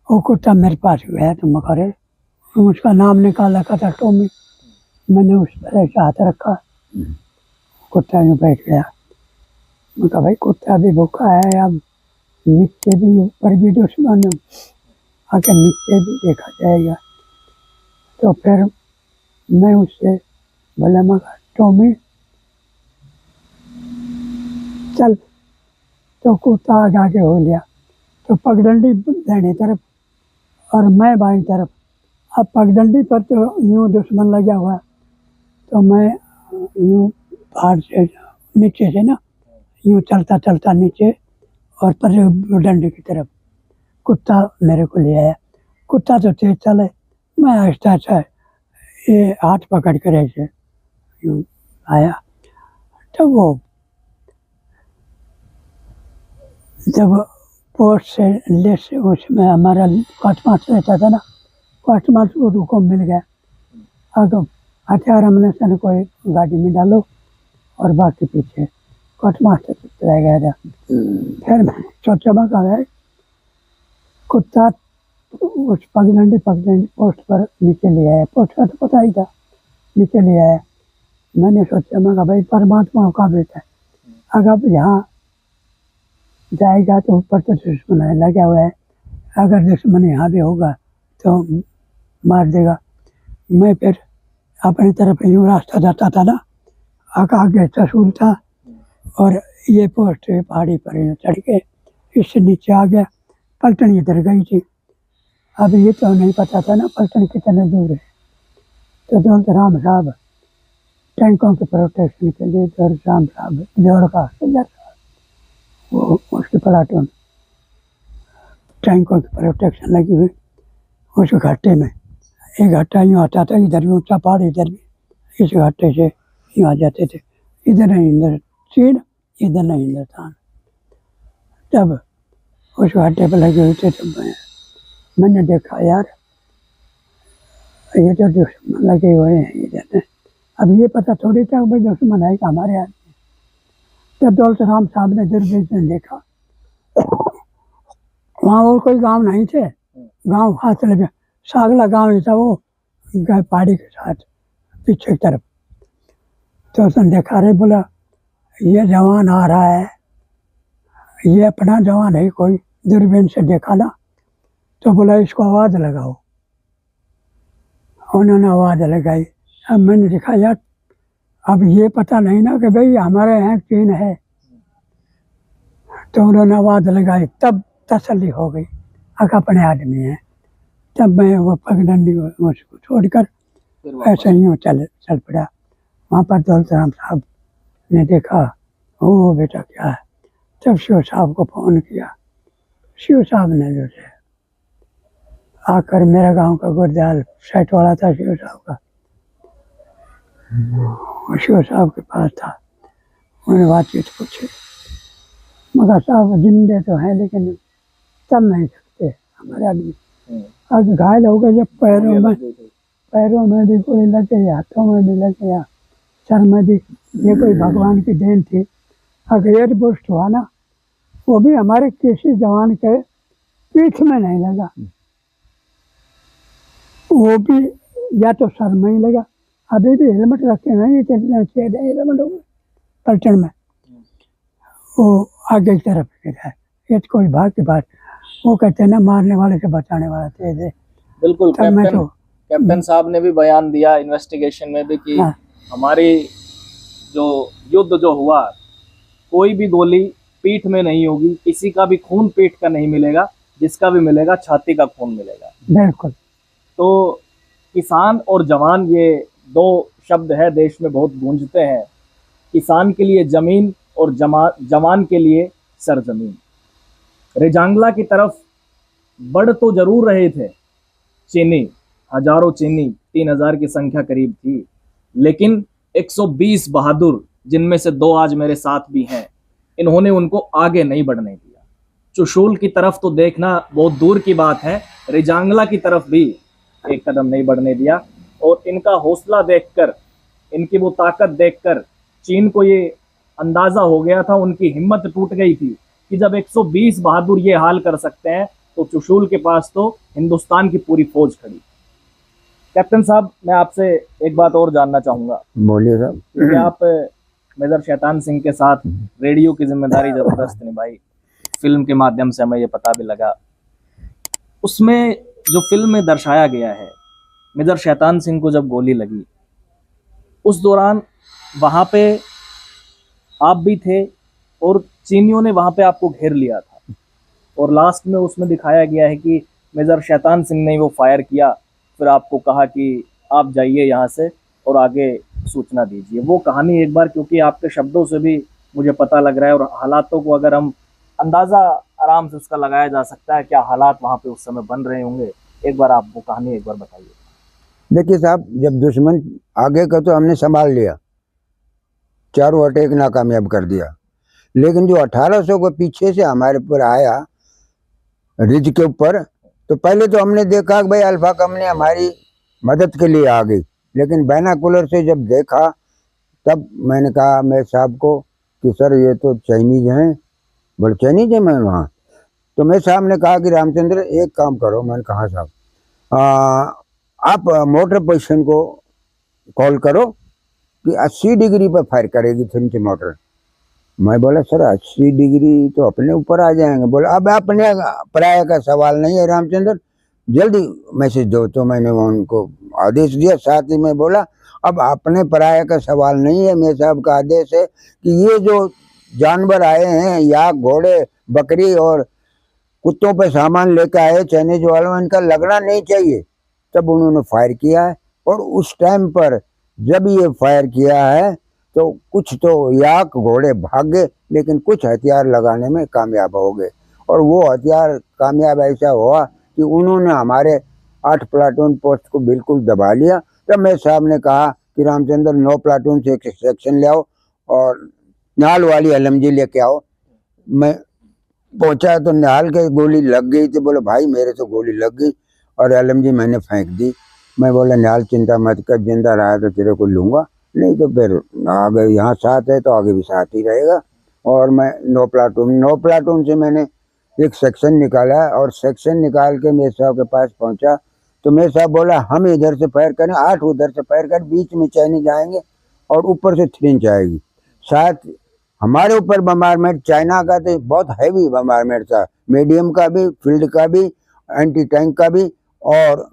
वो कुत्ता मेरे पास गया, तो मैं करे उसका नाम निकाल रखा था टॉमी। मैंने उस पर ऐसे हाथ रखा, कुत्ता यूँ बैठ गया। मैं कहा भाई कुत्ता भी भूखा है, अब नीचे भी ऊपर भी दुश्मन है, आके नीचे भी देखा जाएगा। तो फिर मैं उससे बोला, मैं कहा टॉमी चल। तो कुत्ता आगे हो लिया। तो पगडंडी दाहिनी तरफ और मैं बाईं तरफ। अब पगडंडी पर तो यूँ दुश्मन लगा हुआ, तो मैं यूँ पहाड़ से नीचे से ना यूँ चलता चलता नीचे और पगडंडी की तरफ कुत्ता मेरे को ले आया। कुत्ता तो तेज चले, मैं आहिस्ता आहिस्ता ये हाथ पकड़ कर ऐसे यूँ आया। तो वो जब पोस्ट से ले से उसमें हमारा क्वार्टर रहता था ना, क्वार्टर को मिल गया। अब हथियार हमने सन कोई गाड़ी में डालो और बाकी पीछे क्वार्टर चला गया था। फिर मैं सोचा मैं कहा कुत्ता उस पगडंडी पोस्ट पर नीचे ले आया। पोस्ट का तो पता ही था, नीचे ले आया। मैंने सोचा मैं कहा भाई परमात्मा का बेटा है, अगर यहाँ जाएगा तो ऊपर तो दुश्मन है लगा हुआ है, अगर दुश्मन यहाँ भी होगा तो मार देगा। मैं फिर अपनी तरफ यूँ रास्ता जाता था ना, आगे ससुर था और ये पोस्ट पहाड़ी पर यूँ चढ़ के इससे नीचे आ गया। पलटन इधर गई थी। अब ये तो नहीं पता था ना पलटन कितने दूर है। तो दौलत राम साहब टैंकों के प्रोटेक्शन के लिए दौलत राम साहब जोड़ का वो उसकी प्लाटून टैंकों की प्रोटेक्शन लगी हुई उस घाटे में। एक घाटा यूँ आता था, इधर भी ऊँचा पहाड़, इधर भी इस घाटे से यूँ आ जाते थे। इधर नहीं इधर चीन, इधर नहीं हिंदुस्तान। तब उस घाटे पर लगे हुए थे। तो मैंने देखा यार ये तो दुश्मन लगे हुए हैं इधर। अब ये पता थोड़ी था भाई दुश्मन है कि हमारे आदमी। तब दौलत राम साहब ने दूरबीन से देखा, वहाँ और कोई गांव नहीं थे, गांव फासले में सागला गांव ही था, वो गए पहाड़ी के साथ पीछे की तरफ। तो उसने देखा, रे बोला ये जवान आ रहा है, ये अपना जवान है कोई। दूरबीन से देखा ना, तो बोला इसको आवाज़ लगाओ। उन्होंने आवाज़ लगाई। अब मैंने देखा यार अब ये पता नहीं ना कि भाई हमारे यहाँ चीन है। तो उन्होंने आवाज़ लगाई, तब तसल्ली हो गई, अपने आदमी हैं। तब मैं वो पगडंडी उसको छोड़कर ऐसे ही चल पड़ा। वहाँ पर दौलत राम साहब ने देखा, ओ बेटा क्या है। तब शिव साहब को फ़ोन किया। शिव साहब ने जो है आकर, मेरा गांव का गुरदयाल सेट वाला था शिव साहब का, शिव साहब के पास था। उन्होंने बातचीत पूछी, मगर साहब जिंदे तो हैं लेकिन चल नहीं सकते हमारे आदमी। अब घायल हो गए, जब पैरों में भी कोई लग गया, हाथों में भी लग गया, सर में भी। ये कोई भगवान की देन थी। अगर एयरबोस्ट हुआ ना, वो भी हमारे किसी जवान के पीठ में नहीं लगा, वो भी या तो सर में ही लगा। अभी भी हेलमेट रखे नहीं, हेलमेट हो गए पलटन में, वो आगे की तरफ गिरा है। ये तो कोई भाग की बात। वो कहते हैं ना मारने वाले से बचाने वाला तेज है। बिल्कुल। कैप्टन साहब ने भी बयान दिया इन्वेस्टिगेशन में भी कि हमारी जो युद्ध जो हुआ, कोई भी गोली पीठ में नहीं होगी, किसी का भी खून पीठ का नहीं मिलेगा, जिसका भी मिलेगा छाती का खून मिलेगा। बिल्कुल। तो किसान और जवान, ये दो शब्द है देश में बहुत गूंजते हैं। किसान के लिए जमीन और जवान के लिए सरजमीन। रेजांगला की तरफ बढ़ तो जरूर रहे थे चीनी, हजारों चीनी, 3000 की संख्या करीब थी, लेकिन 120 बहादुर, जिनमें से 2 आज मेरे साथ भी हैं, इन्होंने उनको आगे नहीं बढ़ने दिया। चुशूल की तरफ तो देखना बहुत दूर की बात है, रेजांगला की तरफ भी एक कदम नहीं बढ़ने दिया। और इनका हौसला देखकर, इनकी वो ताकत देखकर चीन को ये अंदाजा हो गया था, उनकी हिम्मत टूट गई थी कि जब 120 बहादुर ये हाल कर सकते हैं, तो चुशूल के पास तो हिंदुस्तान की पूरी फौज खड़ी। कैप्टन साहब, मैं आपसे एक बात और जानना चाहूंगा बोलिए साहब। कि आप मेजर शैतान सिंह के साथ रेडियो की जिम्मेदारी जबरदस्त निभाई, फिल्म के माध्यम से हमें ये पता भी लगा। उसमें जो फिल्म में दर्शाया गया है, मेजर शैतान सिंह को जब गोली लगी उस दौरान वहां पे आप भी थे और चीनियों ने वहां पे आपको घेर लिया था, और लास्ट में उसमें दिखाया गया है कि मेजर शैतान सिंह ने वो फायर किया, फिर आपको कहा कि आप जाइए यहाँ से और आगे सूचना दीजिए। वो कहानी एक बार, क्योंकि आपके शब्दों से भी मुझे पता लग रहा है और हालातों को अगर हम अंदाज़ा आराम से उसका लगाया जा सकता है, क्या हालात वहाँ पे उस समय बन रहे होंगे, एक बार आप वो कहानी एक बार बताइए। देखिए साहब, जब दुश्मन आगे का तो हमने संभाल लिया, चारों अटैक नाकामयाब कर दिया, लेकिन जो 1800 को पीछे से हमारे पर आया रिज के ऊपर, तो पहले तो हमने देखा कि भाई अल्फा कंपनी हमारी मदद के लिए आ गई, लेकिन बाइनोकुलर से जब देखा तब मैंने कहा मेरे साहब को कि सर ये तो चाइनीज हैं। बोले चाइनीज है? मैं वहाँ, तो मेरे साहब ने कहा कि रामचंद्र एक काम करो। मैंने कहा साहब, आप मोटर पोजीशन को कॉल करो कि 80 डिग्री पर फायर करेगी थ्रिंच मोटर। मैं बोला सर 80 डिग्री तो अपने ऊपर आ जाएंगे। बोला अब अपने पराया का सवाल नहीं है रामचंद्र, जल्दी मैसेज दो। तो मैंने उनको आदेश दिया, साथ ही मैं बोला अब अपने पराया का सवाल नहीं है, मेरे साहब का आदेश है कि ये जो जानवर आए हैं या घोड़े बकरी और कुत्तों पे सामान लेकर आए चाइनीज वालों, इनका लगना नहीं चाहिए। तब उन्होंने फायर किया है, और उस टाइम पर जब ये फायर किया है तो कुछ तो याक घोड़े भाग गए, लेकिन कुछ हथियार लगाने में कामयाब हो गए, और वो हथियार कामयाब ऐसा हुआ कि उन्होंने हमारे 8 प्लाटून पोस्ट को बिल्कुल दबा लिया। तब मेरे साहब ने कहा कि रामचंद्र 9 प्लाटून से एक सेक्शन ले आओ और निहाल वाली LMG लेके आओ। मैं पहुंचा तो निहाल के गोली लग गई थी। बोले भाई मेरे तो गोली लग गई, और LMG मैंने फेंक दी। मैं बोला निहाल चिंता मत कर, जिंदा रहा तो तेरे को लूँगा, नहीं तो फिर आगे यहाँ साथ है तो आगे भी साथ ही रहेगा। और मैं 9 प्लाटून से मैंने एक सेक्शन निकाला, और सेक्शन निकाल के मेरे साहब के पास पहुंचा तो मेरे साहब बोला हम इधर से फायर करें, 8 उधर से फायर कर, बीच में चाइनीज आएंगे और ऊपर से थ्रिंच आएगी। साथ हमारे ऊपर बम्बारमेंट चाइना का तो बहुत हैवी बम्बारमेंट था, मीडियम का भी, फील्ड का भी, एंटी टैंक का भी, और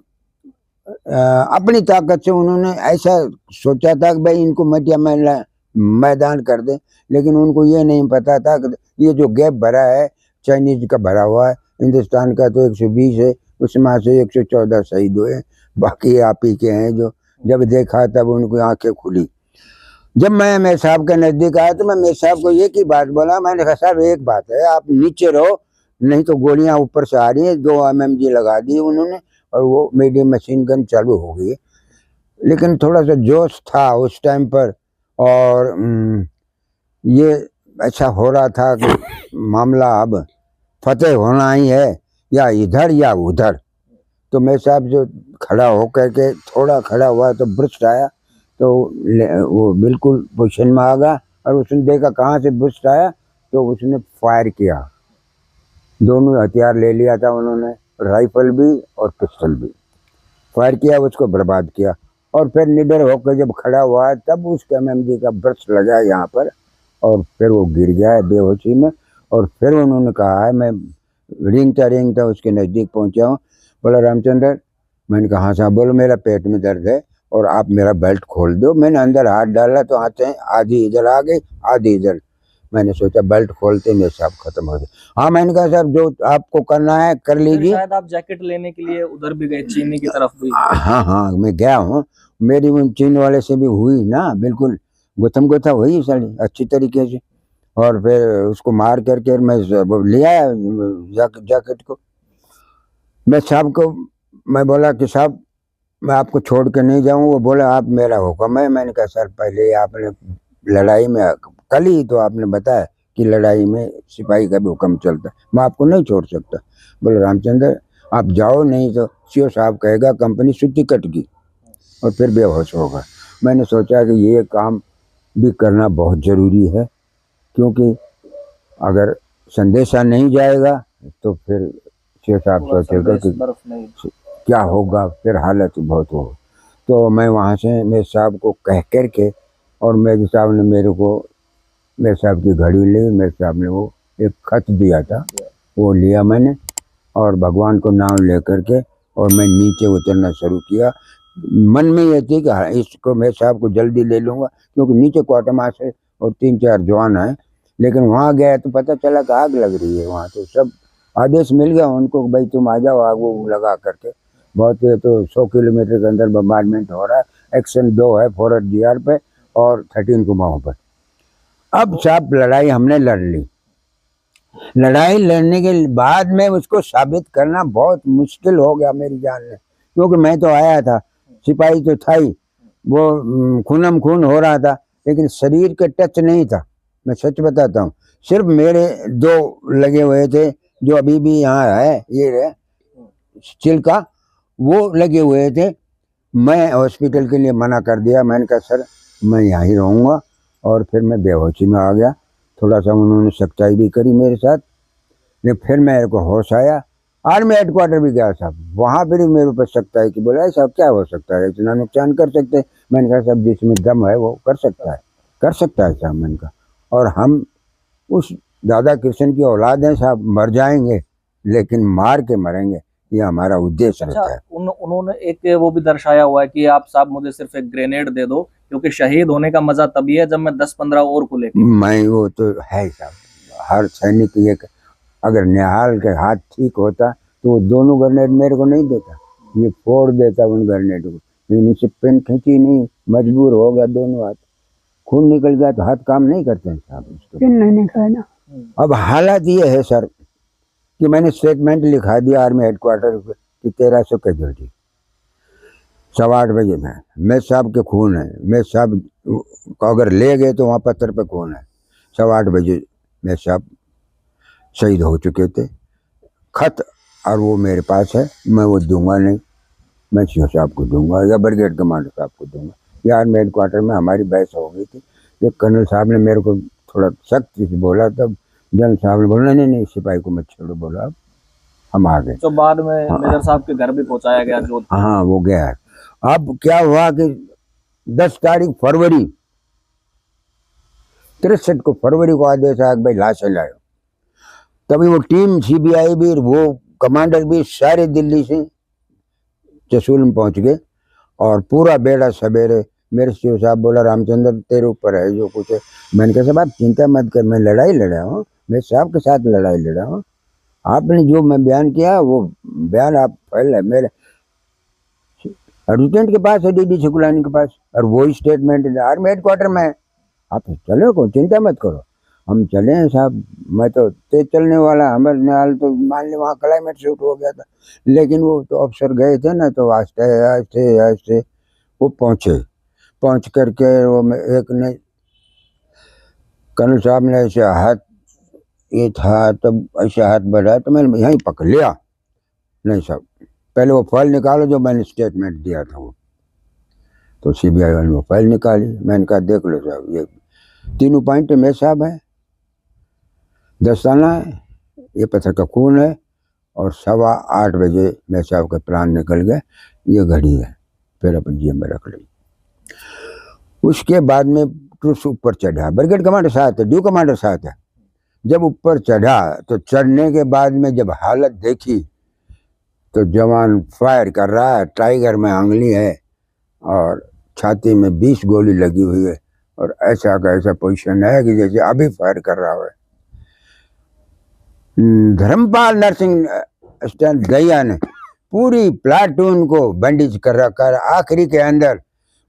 अपनी ताकत से उन्होंने ऐसा सोचा था कि भाई इनको मटिया मैदान कर दे, लेकिन उनको ये नहीं पता था कि ये जो गैप भरा है चाइनीज का भरा हुआ है, हिंदुस्तान का तो 120 है, उसमें से 114 शहीद हुए, बाकी आप ही के हैं। जो जब देखा तब उनको आंखें खुली। जब मैं मेरे साहब के नज़दीक आया तो मैं मेरे साहब को एक ही बात बोला, मैंने कहा साहब एक बात है, आप नीचे रहो, नहीं तो गोलियां ऊपर से आ रही हैं। 2 MMG लगा दी उन्होंने, और वो मीडियम मशीन गन चालू हो गई। लेकिन थोड़ा सा जोश था उस टाइम पर, और ये ऐसा हो रहा था कि मामला अब फतेह होना ही है, या इधर या उधर। तो मेरे साहब जो खड़ा होकर के थोड़ा खड़ा हुआ तो बुर्स्ट आया, तो वो बिल्कुल पोजीशन में आ गया, और उसने देखा कहाँ से बुर्स्ट आया, तो उसने फायर किया। दोनों हथियार ले लिया था उन्होंने, राइफल भी और पिस्टल भी। फायर किया, उसको बर्बाद किया, और फिर निडर होकर जब खड़ा हुआ तब उसके MMG का ब्रश लगा यहाँ पर, और फिर वो गिर गया है बेहोशी में। और फिर उन्होंने कहा है, मैं रेंगता उसके नज़दीक पहुँचा हूँ। बोला रामचंद्र, मैंने कहा हाँ साहब। बोलो मेरा पेट में दर्द है और आप मेरा बेल्ट खोल दो। मैंने अंदर हाथ डाला तो हाथ आधी इधर आ गई, आधी इधर। मैंने सोचा बेल्ट खोलते मेरे साहब खत्म हो गए। हाँ, मैंने कहा साहब जो आपको करना है कर लीजिए। शायद आप जैकेट लेने के लिए उधर भी गए, चीनी की तरफ भी। हाँ, मैं गया हूँ, मेरी चीन वाले से भी हुई ना, बिल्कुल गुथम गुथा हुई साड़ी अच्छी तरीके से। और फिर उसको मार करके मैं ले आया जैकेट को। मैं साहब को मैं बोला कि साहब मैं आपको छोड़ के नहीं जाऊँ। वो बोला आप मेरा हुक्म है। मैंने कहा सर पहले आपने लड़ाई में, कल ही तो आपने बताया कि लड़ाई में सिपाही का भी हुक्म चलता है, मैं आपको नहीं छोड़ सकता। बोले रामचंद्र आप जाओ, नहीं तो CO साहब कहेगा कंपनी छुट्टी कट गई, और फिर बेहोश होगा। मैंने सोचा कि ये काम भी करना बहुत ज़रूरी है, क्योंकि अगर संदेशा नहीं जाएगा तो फिर CO साहब सोचेगा कि क्या होगा, फिर हालत बहुत हो। तो मैं वहाँ से मेरे साहब को कह कर के, और मेरे साहब ने मेरे साहब की घड़ी ली, मेरे साहब ने वो एक खत दिया था, वो लिया मैंने, और भगवान को नाम ले करके और मैं नीचे उतरना शुरू किया। मन में ये थी कि हाँ, इसको मेरे साहब को जल्दी ले लूँगा, क्योंकि नीचे क्वार्टर मास्टर और 3-4 जवान हैं। लेकिन वहाँ गया तो पता चला कि आग लग रही है वहाँ, तो सब आदेश मिल गया उनको, भाई तुम आ जाओ, आग वो लगा करके। बहुत ये तो 100 किलोमीटर के अंदर बम्बार्डमेंट हो रहा है। एक्शन 2 है फॉरवर्ड जीआर पे और 13 कुमाऊं पर। अब साहब लड़ाई हमने लड़ ली। लड़ाई लड़ने के बाद में उसको साबित करना बहुत मुश्किल हो गया मेरी जान में, क्योंकि मैं तो आया था, सिपाही तो था ही, वो खूनम खून हो रहा था, लेकिन शरीर के टच नहीं था। मैं सच बताता हूँ, सिर्फ मेरे 2 लगे हुए थे, जो अभी भी यहाँ है, ये है चिल्का, वो लगे हुए थे। मैं हॉस्पिटल के लिए मना कर दिया, मैंने कहा सर मैं यहाँ ही रहूँगा, और फिर मैं बेहोशी में आ गया। थोड़ा सा उन्होंने सख्ताई भी करी मेरे साथ, लेकिन फिर मेरे को होश आया। आर्मी हेडक्वार्टर भी गया साहब, वहाँ पर भी मेरे ऊपर सख्ताई की, बोला साहब क्या हो सकता है, इतना नुकसान कर सकते हैं। मैंने कहा साहब जिसमें दम है वो कर सकता है साहब, मैंने कहा। और हम उस दादा कृष्ण की औलाद हैं साहब, मर जाएंगे लेकिन मार के मरेंगे, ये हमारा उद्देश्य अच्छा, रहता है। उन्होंने एक वो भी दर्शाया हुआ है कि आप साहब मुझे सिर्फ एक ग्रेनेड दे दो, क्योंकि शहीद होने का मजा तभी है जब मैं 10-15 और को लेके। मैं वो तो है साहब, हर सैनिक एक, अगर निहाल के हाथ ठीक होता तो वो दोनों ग्रेनेड मेरे को नहीं देता, ये फोड़ देता उन ग्रेनेड को। लेकिन इससे पिन खींची नहीं, मजबूर हो गया, दोनों हाथ खून निकल गया, तो हाथ काम नहीं करते हैं साहब उसको। पिन नहीं निकला ना। अब हालात ये है सर कि मैंने स्टेटमेंट लिखा दिया आर्मी हेडक्वार्टर की 1300 कैजुअल्टी, 8:15 बजे में। मेरे साहब के खून है, मेरे साहब को अगर ले गए तो वहाँ पत्थर पे खून है। 8:15 बजे मेरे साहब शहीद हो चुके थे। खत और वो मेरे पास है, मैं वो दूंगा नहीं, मैं सीओ साहब को दूंगा या ब्रिगेड कमांडर साहब को दूंगा। यार मेरे हेडक्वार्टर में हमारी बहस हो गई थी, ये कर्नल साहब ने मेरे को थोड़ा सख्त से बोला, तब जनरल साहब ने बोला नहीं सिपाही को मत छोड़ो, बोला अब हम आ गए। तो बाद में मेजर साहब के घर भी पहुंचाया गया जो। हाँ वो गया है। अब क्या हुआ कि 10 तारीख फरवरी 63 को, फरवरी को आदेश आया भाई लाशें लाओ। तभी वो टीम सीबीआई भी, वो कमांडर भी सारे दिल्ली से चसूल में पहुंच गए, और पूरा बेड़ा सवेरे मेरे सीओ साहब बोला रामचंद्र तेरे ऊपर है जो कुछ है। मैंने कहा साहब आप चिंता मत कर, मैं लड़ाई लड़ा हूँ, मेरे साहब के साथ लड़ाई लड़ा हूँ, आपने जो मैं बयान किया वो बयान आप फैल है मेरे एडजुटेंट के पास है, डीडी शुक्लानी के पास, और वही स्टेटमेंट आर्मी हेडक्वार्टर में है। आप चले को चिंता मत करो, हम चले हैं साहब, मैं तो तेज चलने वाला, हमारे निहाल तो मान ली वहाँ क्लाइमेट शूट हो गया था, लेकिन वो तो अफसर गए थे ना, तो आस्ते आस्ते आस्ते वो पहुँच करके वो एक ने कर्नल साहब ने ऐसे हाथ, ये था तब ऐसे हाथ बढ़ाया तो मैंने यहीं पकड़ लिया। नहीं साहब पहले वो फाइल निकालो जो मैंने स्टेटमेंट दिया था वो, तो सीबीआई वाले वो फाइल निकाली। मैंने कहा देख लो साहब, ये 3 पॉइंट मेरे साहब है, दस्ताना है, ये पत्थर का खून है, और 8:15 बजे मेरे साहब का प्राण निकल गए, ये घड़ी है। फिर अपन जेब में रख ली। उसके बाद में ट्रूस ऊपर चढ़ा, ब्रिगेड कमांडर साथ है, ड्यू कमांडर साथ है। जब ऊपर चढ़ा तो चढ़ने के बाद में जब हालत देखी तो जवान फायर कर रहा है, टाइगर में आंगली है और छाती में 20 गोली लगी हुई है, और ऐसा का ऐसा पोजीशन है कि जैसे अभी फायर कर रहा है। धर्मपाल नरसिंह स्टैंड दहिया ने पूरी प्लाटून को बैंडेज कर रखा, आखिरी के अंदर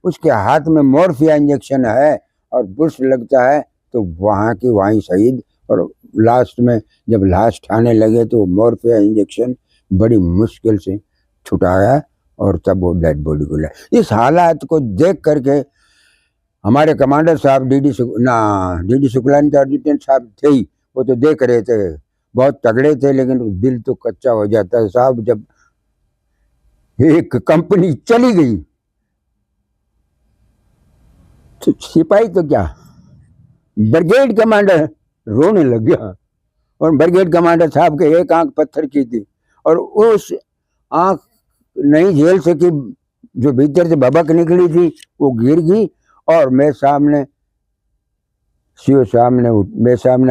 उसके हाथ में मोर्फिया इंजेक्शन है, और बुश लगता है तो वहाँ की वहीं शहीद। और लास्ट में जब लाश आने लगे तो मोर्फिया इंजेक्शन बड़ी मुश्किल से छुटाया, और तब वो डेड बॉडी को लाया। इस हालात को देख करके हमारे कमांडर साहब डीडी शुक्लानी तो एडजुटेंट साहब थे ही, वो तो देख रहे थे, बहुत तगड़े थे, लेकिन दिल तो कच्चा हो जाता है साहब जब एक कंपनी चली गई। तो सिपाही तो क्या, ब्रिगेड कमांडर रोने लग गया, और ब्रिगेड कमांडर साहब के एक आंख पत्थर की थी, और उस आंख नहीं झेल सकी जो भीतर से भबक निकली थी वो गिर गई और मैं सामने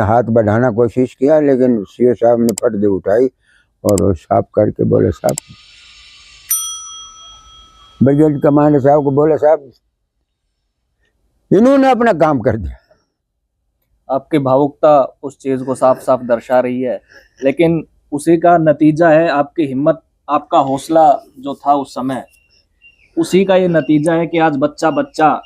हाथ बढ़ाना कोशिश किया, लेकिन सीओ साहब ने फट दे उठाई और वो साफ करके बोले साहब, ब्रिगेड कमांडर साहब को बोले साहब इन्होंने अपना काम कर दिया। आपकी भावुकता उस चीज को साफ साफ दर्शा रही है, लेकिन उसी का नतीजा है आपकी हिम्मत, आपका हौसला जो था उस समय, उसी का ये नतीजा है कि आज बच्चा बच्चा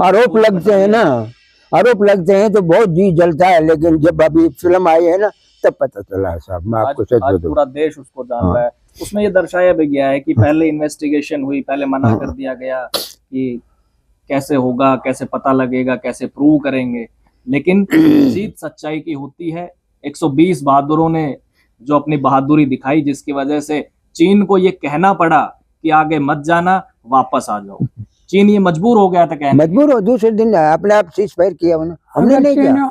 आरोप लगते हैं ना, आरोप लगते हैं तो बहुत जी जलता है, लेकिन जब अभी फिल्म आई है ना तब पता चला है साहब, मैं आपको सच आज बता दूं। पूरा देश उसको जान हाँ। रहा है। उसमें ये दर्शाया भी गया है कि पहले इन्वेस्टिगेशन हुई, पहले मना कर दिया गया कि कैसे होगा, कैसे पता लगेगा, कैसे प्रूव करेंगे, लेकिन जीत सच्चाई की होती है। 120 बहादुरों ने जो अपनी बहादुरी दिखाई, जिसकी वजह से चीन को ये कहना पड़ा कि आगे मत जाना, वापस आ जाओ। चीन ये मजबूर हो गया था कहने, मजबूर हो, दूसरे दिन अपने आप सीज फायर किया उन्होंने, हमने अगर नहीं किया, चीन-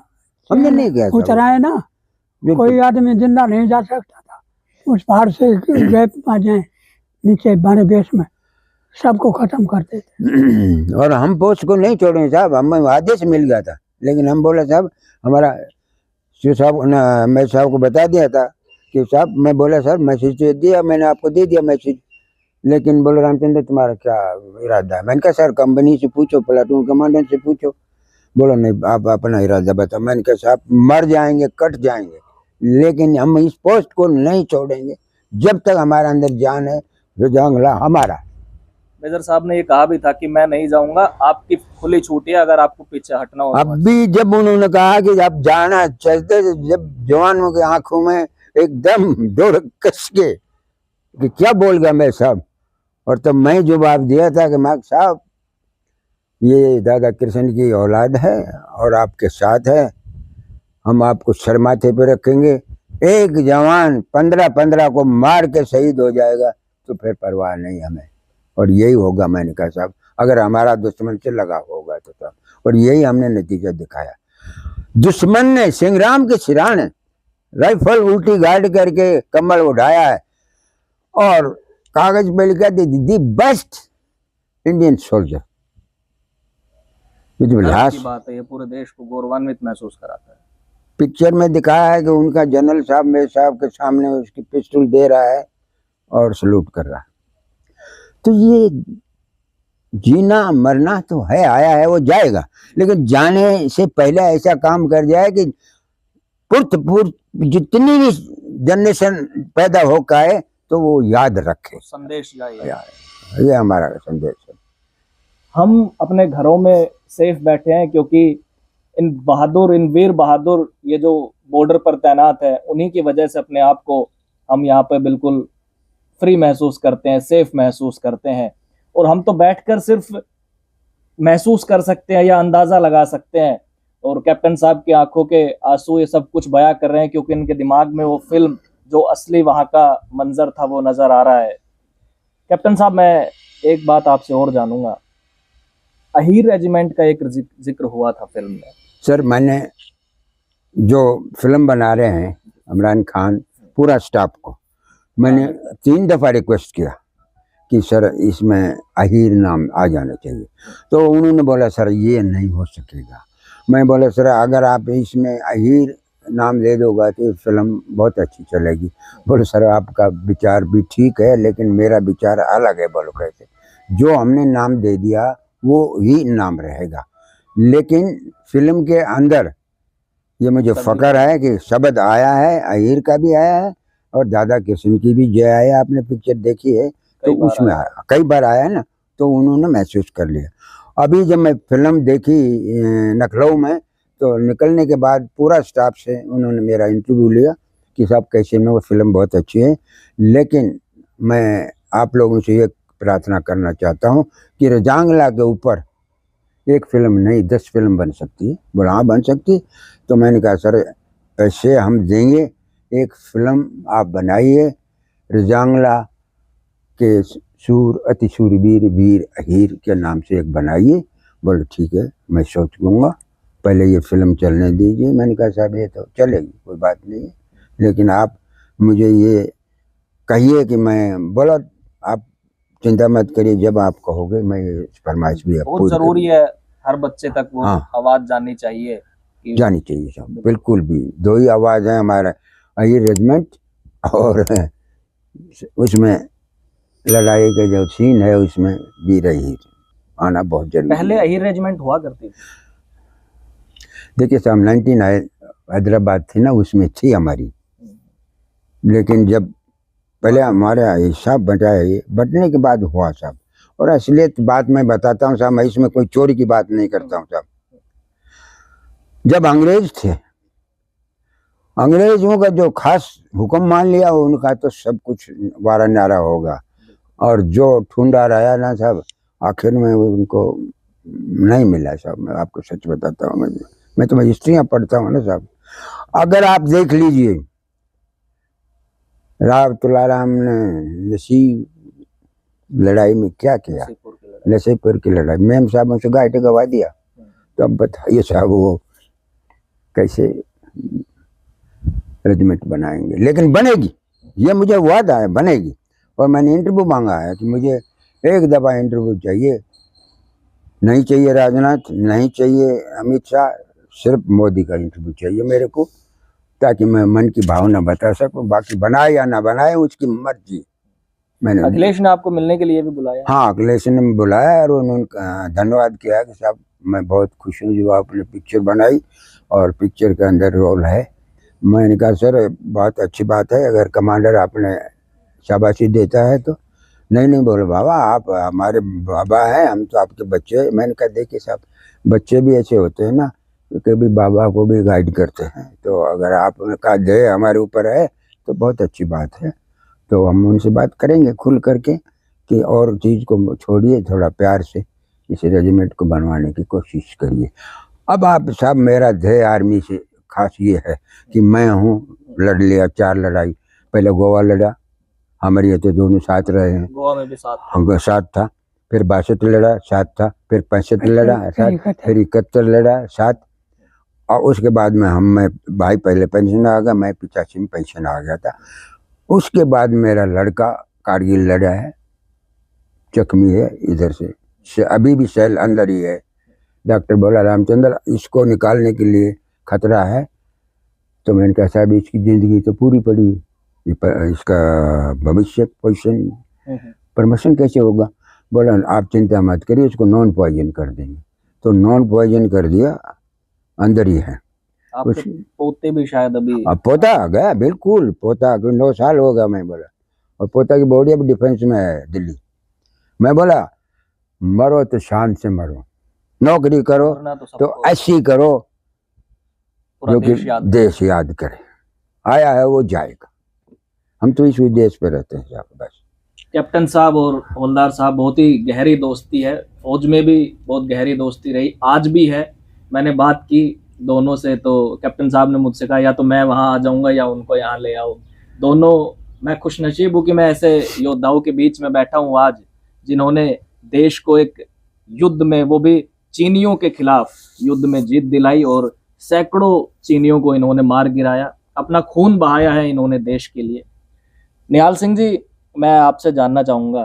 हमने चीन नहीं किया साहब। उतराए ना, बिल्कुल। कोई आदमी जिंदा नहीं जा सकता था उस पहाड़ से, गैप आ जाए नीचे बारह देश में, सबको खत्म करते थे। और हम पोस्ट को नहीं छोड़े साहब, हमें आदेश मिल गया था, लेकिन हम बोले साहब हमारा सीओ साहब ने, मैं साहब को बता दिया था कि साहब, मैं बोला सर मैसेज तो दिया, मैंने आपको दे दिया मैसेज, लेकिन बोले रामचंद्र तुम्हारा क्या इरादा है? मैंने कहा सर कंपनी से पूछो, प्लाटून कमांडेंट से पूछो। बोला नहीं आप अपना इरादा बताओ। मैंने कहा साहब मर जाएंगे, कट जाएंगे, लेकिन हम इस पोस्ट को नहीं छोड़ेंगे जब तक हमारे अंदर जान है। रजांगला हमारा। मेजर साहब ने ये कहा भी था कि मैं नहीं जाऊंगा, आपकी खुली छूट है अगर आपको पीछे हटना हो। अब भी जब उन्होंने कहा कि अब जाना चलते, जब जवानों की आंखों में एकदम डर कस के कि क्या बोल गया मैं साहब, और तब मैं जवाब दिया था कि मैं साहब ये दादा कृष्ण की औलाद है और आपके साथ है, हम आपको सर माथे पे रखेंगे। एक जवान 15 को मार के शहीद हो जाएगा तो फिर परवाह नहीं हमें, और यही होगा। मैंने कहा साहब अगर हमारा दुश्मन से लगा होगा तो साहब, और यही हमने नतीजा दिखाया। दुश्मन ने सिंहराम के सिराने राइफल उल्टी गार्ड करके कमल उठाया है और कागज पे लिखा दी बेस्ट इंडियन सोल्जर। गर्व की बात है, ये पूरे देश को गौरवान्वित महसूस कराता है। पिक्चर में दिखाया है कि उनका जनरल साहब मेरे साहब के सामने उसकी पिस्टल दे रहा है और सलूट कर रहा है। तो ये जीना मरना तो है, आया है वो जाएगा, लेकिन जाने से पहले ऐसा काम कर जाए कि पुर्त जितनी भी जनरेशन पैदा होकर आए तो वो याद रखे। संदेश जाए, ये हमारा संदेश है। हम अपने घरों में सेफ बैठे हैं क्योंकि इन बहादुर, इन वीर बहादुर ये जो बॉर्डर पर तैनात है, उन्हीं की वजह से अपने आप को हम यहाँ पे बिल्कुल फ्री महसूस करते हैं, सेफ महसूस करते हैं। और हम तो बैठकर सिर्फ महसूस कर सकते हैं या अंदाजा लगा सकते हैं, और कैप्टन साहब की आंखों के आंसू ये सब कुछ बयां कर रहे हैं क्योंकि इनके दिमाग में वो फिल्म, जो असली वहां का मंजर था, वो नजर आ रहा है। कैप्टन साहब, मैं एक बात आपसे और जानूंगा, अहीर रेजिमेंट का एक जिक्र हुआ था फिल्म में। सर मैंने जो फिल्म बना रहे हैं इमरान खान, पूरा स्टाफ को मैंने 3 दफ़ा रिक्वेस्ट किया कि सर इसमें अहीर नाम आ जाना चाहिए, तो उन्होंने बोला सर ये नहीं हो सकेगा। मैं बोला सर अगर आप इसमें अहीर नाम दे दोगा तो फिल्म बहुत अच्छी चलेगी। बोले सर आपका विचार भी ठीक है, लेकिन मेरा विचार अलग है। बोलो कैसे? जो हमने नाम दे दिया वो ही नाम रहेगा, लेकिन फिल्म के अंदर ये मुझे फख्र है कि शब्द आया है, अहीर का भी आया है और दादा कृष्ण की भी जय आया। आपने पिक्चर देखी है तो उसमें आया, कई बार आया ना, तो उन्होंने महसूस कर लिया। अभी जब मैं फिल्म देखी लखनऊ में, तो निकलने के बाद पूरा स्टाफ से उन्होंने मेरा इंटरव्यू लिया कि साहब कैसे में, वो फिल्म बहुत अच्छी है, लेकिन मैं आप लोगों से ये प्रार्थना करना चाहता हूँ कि रजांगला के ऊपर एक फिल्म नहीं 10 फिल्म बन सकती है। बोला हाँ बन सकती। तो मैंने कहा सर पैसे हम देंगे, एक फिल्म आप बनाइए रजांगला के अति शूरवीर वीर अहीर के नाम से एक बनाइए। बोले ठीक है मैं सोच लूँगा, पहले ये फिल्म चलने दीजिए। मैंने कहा साहब ये तो चलेगी, कोई बात नहीं है, लेकिन आप मुझे ये कहिए कि मैं, बोला आप चिंता मत करिए, जब आप कहोगे मैं ये फरमाइश भी आप बहुत पूरी जरूरी है, हर बच्चे तक वो हाँ। आवाज जानी चाहिए कि जानी चाहिए साहब, बिल्कुल भी। दो ही आवाज़ है हमारा, ये रेजिमेंट और उसमें लड़ाई का जो सीन है उसमें भी रही आना बहुत जरूरी पहले है। अहिर रेजिमेंट हुआ करती थी। देखिए साहब 99 हैदराबाद थी ना, उसमें थी हमारी, लेकिन जब पहले हमारा हिस्सा बटा है, ये बटने के बाद हुआ साहब। और असलियत बात मैं बताता हूँ साहब, मैं इसमें कोई चोरी की बात नहीं करता हूँ साहब। जब अंग्रेज थे, अंग्रेजों का जो खास हुक्म मान लिया उनका तो सब कुछ वारा नारा होगा, और जो ठुंडा रहा ना साहब आखिर में उनको नहीं मिला साहब। मैं आपको सच बताता हूँ, मैं तो हिस्ट्रियाँ पढ़ता हूँ ना साहब। अगर आप देख लीजिए राव तुलाराम ने नसीब लड़ाई में क्या किया, नसीबपुर की लड़ाई। नसीबपुर की लड़ाई, मेम साहब से गाय गवा दिया। तो अब बताइए साहब वो कैसे रेजिमेंट बनाएंगे, लेकिन बनेगी, ये मुझे वादा है बनेगी। और मैंने इंटरव्यू मांगा है कि मुझे एक दफ़ा इंटरव्यू चाहिए, नहीं चाहिए राजनाथ, नहीं चाहिए अमित शाह, सिर्फ मोदी का इंटरव्यू चाहिए मेरे को, ताकि मैं मन की भावना बता सकूं। बाकी बनाए या ना बनाए उसकी मर्जी। मैंने अखिलेश ने आपको मिलने के लिए भी बुलाया? हाँ, अखिलेश ने बुलाया और उन्होंने धन्यवाद किया कि साहब मैं बहुत खुश हूँ जो आपने पिक्चर बनाई और पिक्चर के अंदर रोल है। मैंने कहा सर बहुत अच्छी बात है, अगर कमांडर आपने शाबाशी देता है तो। नहीं बोले बाबा आप हमारे बाबा हैं, हम तो आपके बच्चे हैं। मैंने कहा देखिए साहब बच्चे भी ऐसे होते हैं ना, तो कभी बाबा को भी गाइड करते हैं, तो अगर आपका दया हमारे ऊपर है तो बहुत अच्छी बात है। तो हम उनसे बात करेंगे खुल करके कि और चीज़ को छोड़िए, थोड़ा प्यार से इस रेजिमेंट को बनवाने की कोशिश करिए। अब आप साहब मेरा ध्येय आर्मी से खास ये है कि मैं हूँ, लड़ लिया 4 लड़ाई, पहले गोवा लड़ा, हमारे ये तो दोनों साथ रहे हैं, गोवा में भी साथ था। हम साथ था, फिर 62 लड़ा 7 था, फिर 65 लड़ा 7, फिर 71 लड़ा 7, और उसके बाद में मैं भाई पहले पेंशन आ गया, मैं 85 में पेंशन आ गया था। उसके बाद मेरा लड़का कारगिल लड़ा है, जख्मी है इधर से अभी भी सेल अंदर ही है। डॉक्टर बोला रामचंद्र इसको निकालने के लिए खतरा है। तो मैंने कहा साहब इसकी ज़िंदगी तो पूरी पड़ी है, इसका भविष्य पोजिशन प्रमोशन कैसे होगा। बोला आप चिंता मत करिए, इसको नॉन पॉइजन कर देंगे। तो नॉन पॉइजन कर दिया, अंदर ही है। आपके पोते भी शायद अभी? अब पोता आ गया, बिल्कुल पोता 9 साल हो गया। मैं बोला, और पोता की बॉडी अब डिफेंस में है दिल्ली। मैं बोला मरो तो शान से मरो, नौकरी करो तो ऐसी करो जो कि देश याद करे, आया है वो जाएगा। हम तो इस उद्देश्य पे रहते हैं बस। कैप्टन साहब और हवलदार साहब बहुत ही गहरी दोस्ती है, फौज में भी बहुत गहरी दोस्ती रही, आज भी है। मैंने बात की दोनों से तो कैप्टन साहब ने मुझसे कहा या तो मैं वहां आ जाऊंगा या उनको यहाँ ले आओ। दोनों, मैं खुशनसीब हूँ कि मैं ऐसे योद्धाओं के बीच में बैठा हूँ आज, जिन्होंने देश को एक युद्ध में, वो भी चीनियों के खिलाफ युद्ध में जीत दिलाई, और सैकड़ों चीनियों को इन्होंने मार गिराया, अपना खून बहाया है इन्होंने देश के लिए। निहाल सिंह जी, मैं आपसे जानना चाहूँगा,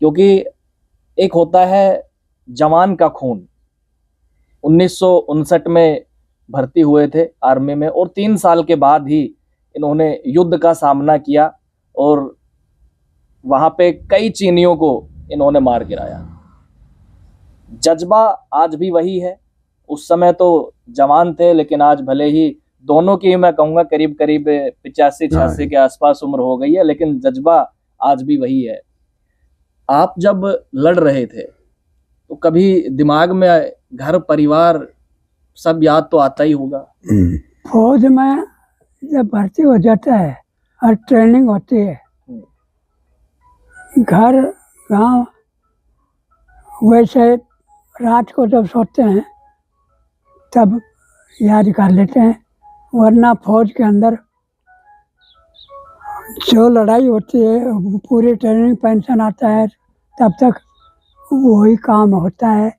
क्योंकि एक होता है जवान का खून, 1959 में भर्ती हुए थे आर्मी में, और 3 साल के बाद ही इन्होंने युद्ध का सामना किया और वहाँ पे कई चीनियों को इन्होंने मार गिराया। जज्बा आज भी वही है, उस समय तो जवान थे, लेकिन आज भले ही दोनों की मैं कहूँगा करीब 85-86 के आसपास उम्र हो गई है, लेकिन जज्बा आज भी वही है। आप जब लड़ रहे थे तो कभी दिमाग में घर परिवार सब याद तो आता ही होगा? फौज में जब भर्ती हो जाता है और ट्रेनिंग होती है, घर गांव, वैसे रात को जब सोते हैं तब याद कर लेते हैं, वरना फौज के अंदर जो लड़ाई होती है पूरी ट्रेनिंग पेंशन आता है तब तक वही काम होता है।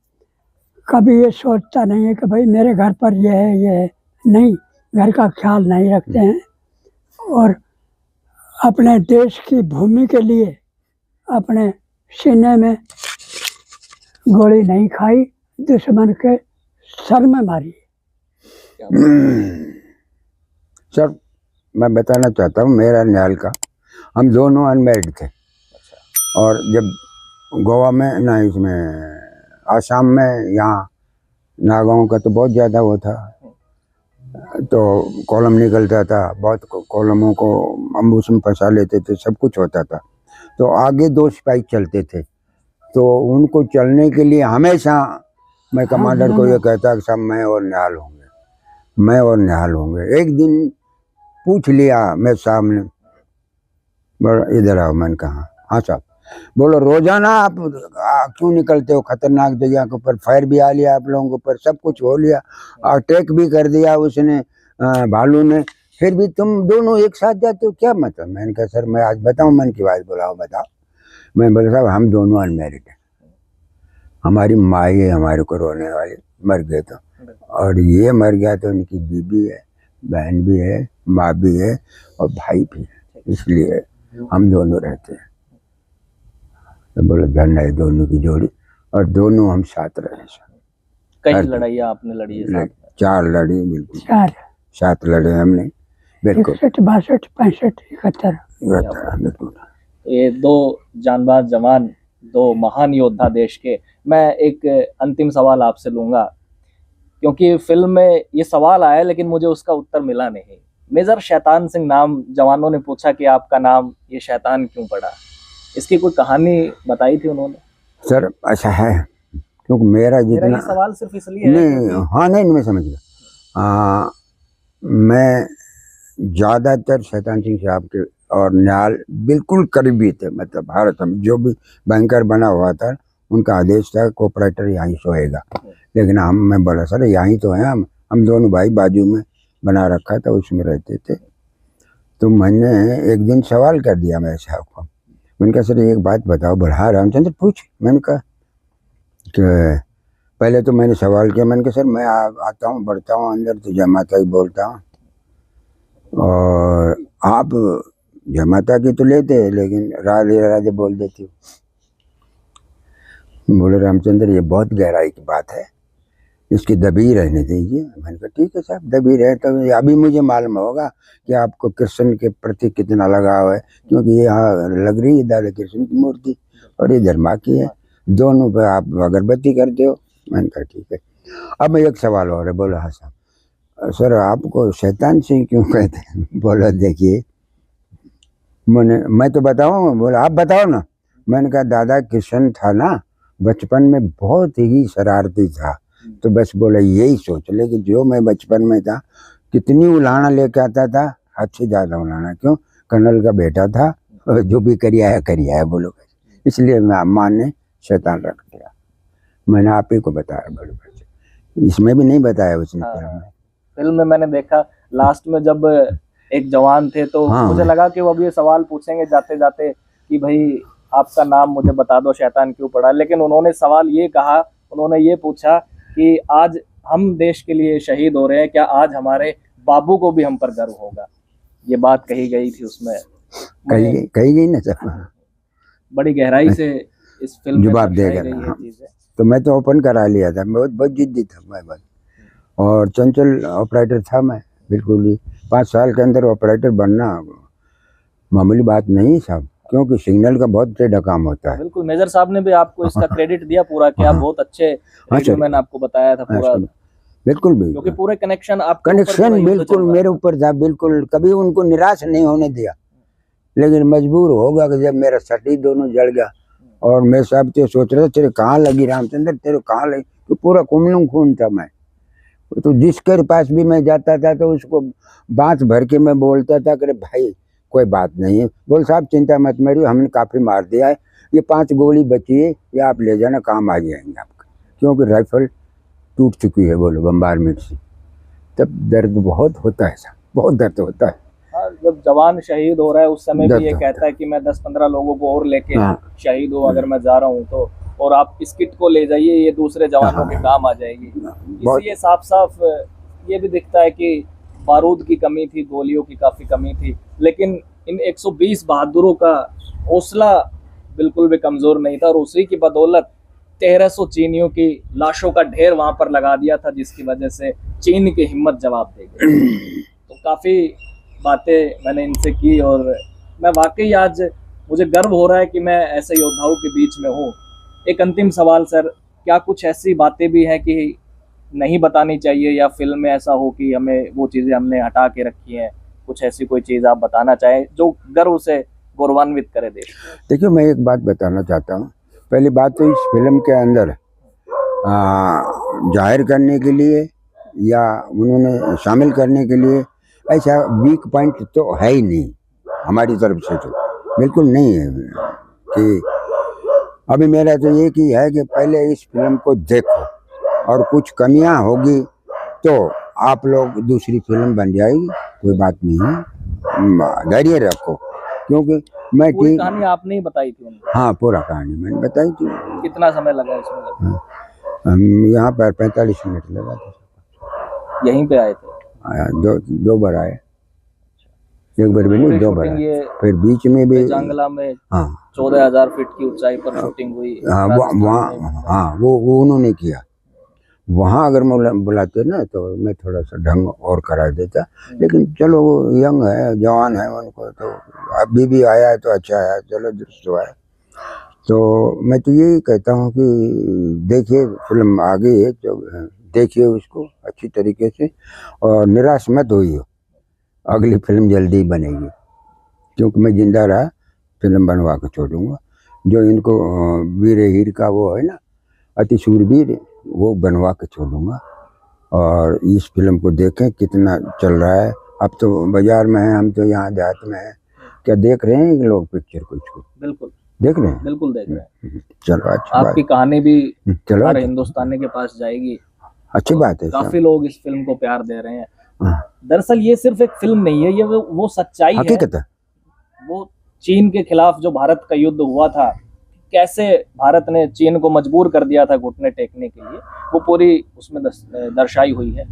कभी ये सोचता नहीं है कि भाई मेरे घर पर ये है, नहीं, घर का ख्याल नहीं रखते हैं और अपने देश की भूमि के लिए अपने सीने में गोली नहीं खाई, दुश्मन के सर में मारी। सर मैं बताना चाहता हूँ, मेरा न्याल का, हम दोनों अनमेरिड थे। और जब गोवा में ना, इसमें आसाम में, यहाँ नागांव का तो बहुत ज़्यादा वो था, तो कॉलम निकलता था, बहुत कॉलमों को अम्बुश में फंसा लेते थे, सब कुछ होता था। तो आगे 2 सिपाही चलते थे, तो उनको चलने के लिए हमेशा मैं कमांडर को ये कहता कि सब मैं और निहाल होंगे, मैं और निहाल होंगे। एक दिन पूछ लिया मैं सामने, इधर आओ, मैंने कहा हाँ साहब। बोलो रोजाना आप क्यों निकलते हो खतरनाक जगह के ऊपर, फायर भी आ लिया आप लोगों के ऊपर, सब कुछ हो लिया, अटैक भी कर दिया उसने, भालू ने, फिर भी तुम दोनों एक साथ जाते हो, क्या मतलब? मैंने कहा सर मैं आज बताऊं मन की बात, बोलाओ बताओ। मैं बोला साहब हम दोनों अनमेरिड हैं, हमारी माँ ही हमारे को रोने वाली, मर गए तो, और ये मर गया तो उनकी बीबी है, बहन भी है, माँ भी है और भाई भी है, इसलिए हम दोनों रहते हैं। तो बोले धन है दोनों की जोड़ी, और दोनों हम साथ रहे। कई लड़ाइयाँ आपने लड़ी है साथ में? 4 लड़ी, बिल्कुल 4 7 लड़े हमने, बिल्कुल 61, 62, 65, 71। बिल्कुल। ये 2 जांबाज जवान, 2 महान योद्धा देश के। मैं एक अंतिम सवाल आपसे लूंगा, क्योंकि फिल्म में ये सवाल आया लेकिन मुझे उसका उत्तर मिला नहीं। मेजर शैतान सिंह नाम जवानों ने पूछा कि आपका नाम ये शैतान क्यों पड़ा, इसकी कोई कहानी बताई थी उन्होंने? सर ऐसा है, क्योंकि मेरा मेरा जितना ये सवाल सिर्फ इसलिए है नहीं, क्योंकि हाँ नहीं मैं समझ गया। मैं ज़्यादातर शैतान सिंह साहब के और न्याल बिल्कुल करीबी थे, मतलब भारत में जो भी बैंकर बना हुआ था उनका आदेश था कोऑपरेटर यहीं सोएगा, लेकिन मैं बोला सर यहीं तो है, हम दोनों भाई बाजू में बना रखा था, उसमें रहते थे। तो मैंने एक दिन सवाल कर दिया मैं साहब को, मैंने कहा सर एक बात बताओ। बोला हाँ रामचंद्र पूछ। मैंने कहा कि पहले तो मैंने सवाल किया, मैंने कहा सर मैं आता हूँ बढ़ता हूँ अंदर तो जय माता ही बोलता हूँ, और आप जय माता की तो लेते हैं लेकिन राधे राधे बोल देती हो। बोले रामचंद्र ये बहुत गहराई की बात है, इसकी दबी रहने दीजिए। मैंने कहा ठीक है साहब, दबी रहे तो अभी मुझे मालूम होगा कि आपको कृष्ण के प्रति कितना लगाव है, क्योंकि यहाँ लग रही है दादा कृष्ण की मूर्ति और इधर माँ की है, दोनों पे आप अगरबत्ती करते हो। मैंने कहा ठीक है। अब एक सवाल और है। बोला हाँ साहब, सर आपको शैतान सिंह क्यों कहते हैं? बोला देखिए मैं तो बताऊँ? बोला आप बताओ ना। मैंने कहा दादा कृष्ण था ना, बचपन में बहुत ही शरारती था, तो बस बोला यही सोच ले कि जो मैं बचपन में था कितनी उलाहना लेके आता था, हद से ज़्यादा उलाहना। क्यों? कर्नल का बेटा था, जो भी करिया है बोलो, इसलिए मैं अम्मा ने शैतान रख दिया। मैंने आप ही को बताया बड़े बच्चे, इसमें भी नहीं बताया उसने। फिल्म में मैंने देखा लास्ट में जब एक जवान थे तो मुझे लगा कि वो अब ये सवाल पूछेंगे जाते जाते कि भाई आपका नाम मुझे बता दो, शैतान क्यों पड़ा, लेकिन उन्होंने सवाल ये कहा, उन्होंने ये पूछा कि आज हम देश के लिए शहीद हो रहे हैं, क्या आज हमारे बाबू को भी हम पर गर्व होगा? ये बात कही गई थी उसमें, कही गई ना सर, बड़ी गहराई से इस फिल्म में जवाब देगा ना। तो मैं तो ओपन करा लिया था, मैं बहुत जिद्दी था मैं बस, और चंचल ऑपरेटर था मैं बिल्कुल ही। 5 साल के अंदर ऑपरेटर बनना मामूली बात नहीं साहब, क्योंकि सिग्नल का बहुत टेढ़ा काम होता है। बिल्कुल, मेजर साहब ने भी आपको इसका क्रेडिट दिया पूरा कि आप बहुत अच्छे रेडियोमैन, आपको बताया था पूरा। बिल्कुल क्योंकि पूरे कनेक्शन बिल्कुल मेरे ऊपर था, बिल्कुल कभी उनको निराश नहीं होने दिया, लेकिन मजबूर होगा कि जब मेरा सटी दोनों जल गया। और मैं साहब तो सोच रहा था तेरे कहाँ लगी रामचंद्र, तेरे कहाँ लगी, तो पूरा कुमलुम खून था मैं। तो जिसके पास भी मैं जाता था तो उसको बात भर के मैं बोलता था कि भाई कोई बात नहीं है, बोल साहब चिंता मत मेरी, हमने काफ़ी मार दिया है, ये 5 गोली बची है, ये आप ले जाना, काम आ जाएंगे आपका, क्योंकि राइफल टूट चुकी है बोलो बम्बारमेंट से। तब दर्द बहुत होता है साहब, बहुत दर्द होता है। जब जवान शहीद हो रहा है उस समय भी ये कहता है कि मैं 10-15 लोगों को और लेके शहीद हूँ अगर मैं जा रहा हूँ तो, और आप इस किट को ले जाइए, ये दूसरे जवानों के काम आ जाएगी। इसलिए साफ साफ ये भी दिखता है कि बारूद की कमी थी, गोलियों की काफ़ी कमी थी, लेकिन इन 120 बहादुरों का हौसला बिल्कुल भी कमजोर नहीं था और उसी की बदौलत 1300 चीनियों की लाशों का ढेर वहां पर लगा दिया था, जिसकी वजह से चीन की हिम्मत जवाब दे गई। तो काफी बातें मैंने इनसे की और मैं वाकई आज मुझे गर्व हो रहा है कि मैं ऐसे योद्धाओं के बीच में हूँ। एक अंतिम सवाल सर, क्या कुछ ऐसी बातें भी हैं कि नहीं बतानी चाहिए या फिल्म में ऐसा हो कि हमें वो चीजें हमने हटा के रखी हैं, कुछ ऐसी कोई चीज आप बताना चाहें जो गर्व से गौरवान्वित करे देश? देखिए, मैं एक बात बताना चाहता हूँ। पहली बात तो इस फिल्म के अंदर जाहिर करने के लिए या उन्होंने शामिल करने के लिए ऐसा वीक पॉइंट तो है ही नहीं हमारी तरफ से, तो बिल्कुल नहीं है। कि अभी मेरा तो एक ही है कि पहले इस फिल्म को देखो और कुछ कमियां होगी तो आप लोग दूसरी फिल्म बन जाएगी, कोई बात नहीं है, धैर्य रखो। क्योंकि मैं पूरी कहानी आपने ही बताई थी उनको? हाँ, पूरा कहानी मैंने बताई थी। कितना समय लगा इसमें? हम यहाँ पर 45 मिनट लगा था। यहीं पे आए थे? आया दो बार आए, एक बार भी नहीं, 2 बार आए। फिर बीच में भी जंगला में हाँ 14,000 फीट की ऊंचाई पर शूटिंग हुई। हाँ, वहाँ हाँ वो उन्होंने किया। वहाँ अगर बुलाते ना तो मैं थोड़ा सा ढंग और करा देता, लेकिन चलो वो यंग है, जवान है, उनको तो अभी भी आया है तो अच्छा है, चलो दुरुस्त हुआ है। तो मैं तो यही कहता हूँ कि देखिए, फिल्म आ गई है तो देखिए उसको अच्छी तरीके से और निराश मत होइए, अगली फिल्म जल्दी बनेगी। क्योंकि मैं जिंदा रहा फिल्म बनवा के छोड़ूंगा। जो इनको वीर हीर का वो है ना, अति शूरवीर, वो बनवा के छोड़ूंगा। और इस फिल्म को देखें कितना चल रहा है। अब तो बाजार में है, हम तो यहाँ देहात में है। क्या देख रहे हैं लोग पिक्चर को? इसको बिल्कुल देख रहे हैं, बिल्कुल देख रहे हैं। चलो अच्छी आपकी कहानी भी चलो हर हिंदुस्तानी के पास जाएगी, अच्छी बात है। काफी लोग इस फिल्म को प्यार दे रहे हैं। हाँ, दरअसल ये सिर्फ एक फिल्म नहीं है, ये वो सच्चाई है। हकीकत है। वो चीन के खिलाफ जो भारत का युद्ध हुआ था, कैसे भारत ने चीन को मजबूर कर दिया था घुटने टेकने के लिए, वो पूरी उसमें दर्शाई हुई है।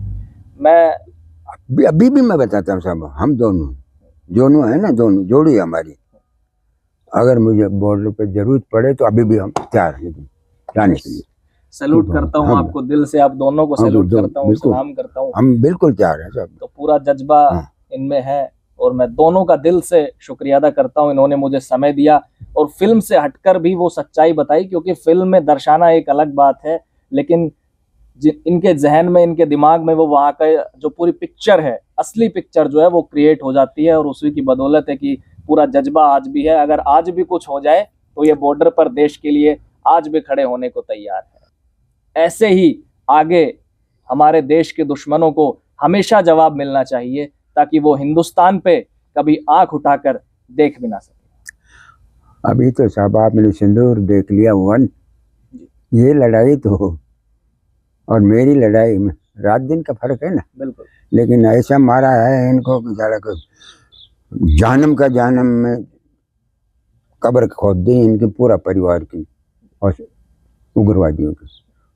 मैं अभी भी मैं बताता हूँ साहब, हम दोनों है ना, दोनों जोड़ी है हमारी। अगर मुझे बॉर्डर पे जरूरत पड़े तो अभी भी हम तैयार हैं जाने के लिए। सैल्यूट करता हूँ आपको दिल से, आप दोनों को सैल्यूट करता हूँ, सलाम करता हूँ। हम बिल्कुल तैयार हैं सब। तो पूरा जज्बा इनमें है और मैं दोनों का दिल से शुक्रिया अदा करता हूँ। इन्होंने मुझे समय दिया और फिल्म से हटकर भी वो सच्चाई बताई, क्योंकि फिल्म में दर्शाना एक अलग बात है, लेकिन इनके जहन में, इनके दिमाग में वो वहाँ का जो पूरी पिक्चर है, असली पिक्चर जो है वो क्रिएट हो जाती है। और उसी की बदौलत है कि पूरा जज्बा आज भी है। अगर आज भी कुछ हो जाए तो ये बॉर्डर पर देश के लिए आज भी खड़े होने को तैयार है। ऐसे ही आगे हमारे देश के दुश्मनों को हमेशा जवाब मिलना चाहिए, ताकि वो हिंदुस्तान पे कभी आंख उठाकर देख भी ना सके। अभी तो साहब आपने सिंदूर देख लिया वन, ये लड़ाई तो और मेरी लड़ाई में रात दिन का फर्क है ना। बिल्कुल। लेकिन ऐसा मारा है इनको कि सारा जानम का जानम में कब्र खोद दी इनके पूरा परिवार की और उग्रवादियों की।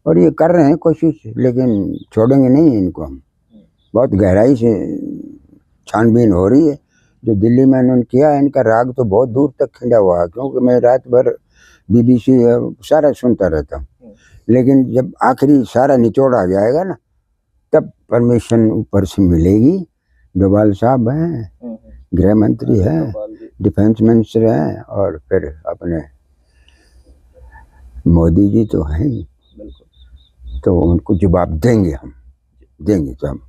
और ये कर रहे हैं कोशिश, लेकिन छोड़ेंगे नहीं इनको हम। बहुत गहराई से छानबीन हो रही है। जो दिल्ली में इन्होंने किया है, इनका राग तो बहुत दूर तक खिंडा हुआ है। क्योंकि मैं रात भर BBC सारा सुनता रहता हूँ, लेकिन जब आखिरी सारा निचोड़ आ जाएगा ना, तब परमिशन ऊपर से मिलेगी। डोभाल साहब हैं, गृह मंत्री हैं, डिफेंस मिनिस्टर हैं, और फिर अपने मोदी जी तो हैं ही। तो उनको जवाब देंगे, हम देंगे तो हम।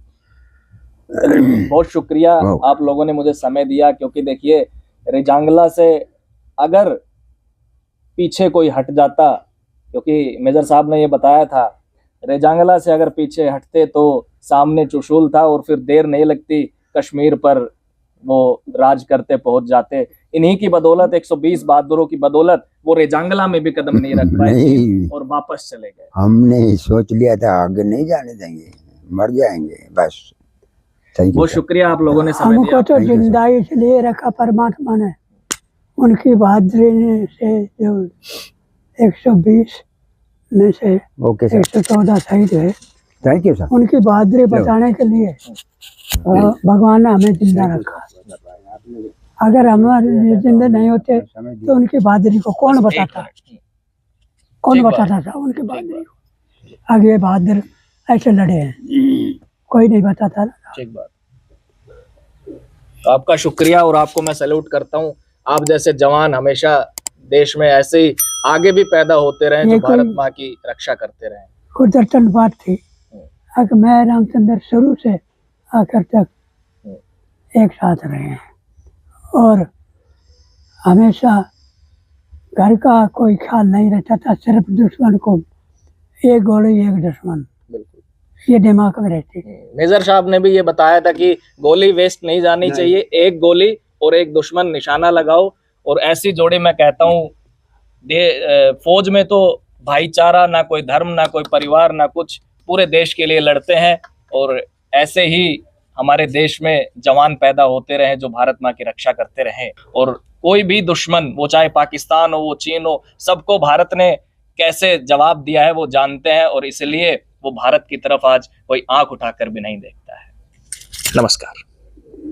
बहुत शुक्रिया, आप लोगों ने मुझे समय दिया। क्योंकि देखिए, रेजांगला से अगर पीछे कोई हट जाता, क्योंकि मेजर साहब ने ये बताया था, रेजांगला से अगर पीछे हटते तो सामने चुशूल था और फिर देर नहीं लगती, कश्मीर पर वो राज करते पहुंच जाते। इन्हीं की बदौलत, 120 बहादुरों की बदौलत, वो रेजांगला में भी कदम नहीं रख पाए और वापस चले गए। हमने सोच लिया था आगे नहीं जाने देंगे, मर जाएंगे बस। बहुत शुक्रिया, आप लोगों ने समय दिया। हमको तो जिंदा इसलिए रखा परमात्मा ने, उनकी बहादुरी ने से जो 120 में से 114 शहीद है। Thank you sir. उनकी बहादुरी बताने के लिए भगवान ने हमें जिंदा रखा। अगर हमारे जिंदे नहीं होते तो उनकी बहादुरी को कौन एक बताता, मिनट। कौन ठीक बात। बताता था उनकी बहादुरी को। आगे बहादुर ऐसे लड़े हैं, कोई नहीं बताता ना। ठीक बात। तो आपका शुक्रिया और आपको मैं सैल्यूट करता हूँ। आप जैसे जवान हमेशा देश में ऐसे ही आगे भी पैदा होते रहे, जो ये कोई- भारत माँ की रक्षा करते रहे। कुदरतन बात थी। अगर मैं रामचंद्र शुरू से आकर तक एक साथ रहे हैं और हमेशा घर का कोई ख्याल नहीं रहता था, सिर्फ दुश्मन को, एक गोली एक दुश्मन, बिल्कुल। ये दिमाग में रहती थी। मेजर साहब ने भी ये बताया था कि गोली वेस्ट नहीं जानी चाहिए, एक गोली और एक दुश्मन निशाना लगाओ। और ऐसी जोड़ी मैं कहता हूँ, फौज में तो भाईचारा, ना कोई धर्म, ना कोई परिवार, ना कुछ, पूरे देश के लिए लड़ते हैं। और ऐसे ही हमारे देश में जवान पैदा होते रहे जो भारत माँ की रक्षा करते रहे। और कोई भी दुश्मन, वो चाहे पाकिस्तान हो, वो चीन हो, सबको भारत ने कैसे जवाब दिया है वो जानते हैं। और इसलिए वो भारत की तरफ आज कोई आंख उठाकर भी नहीं देखता है। नमस्कार।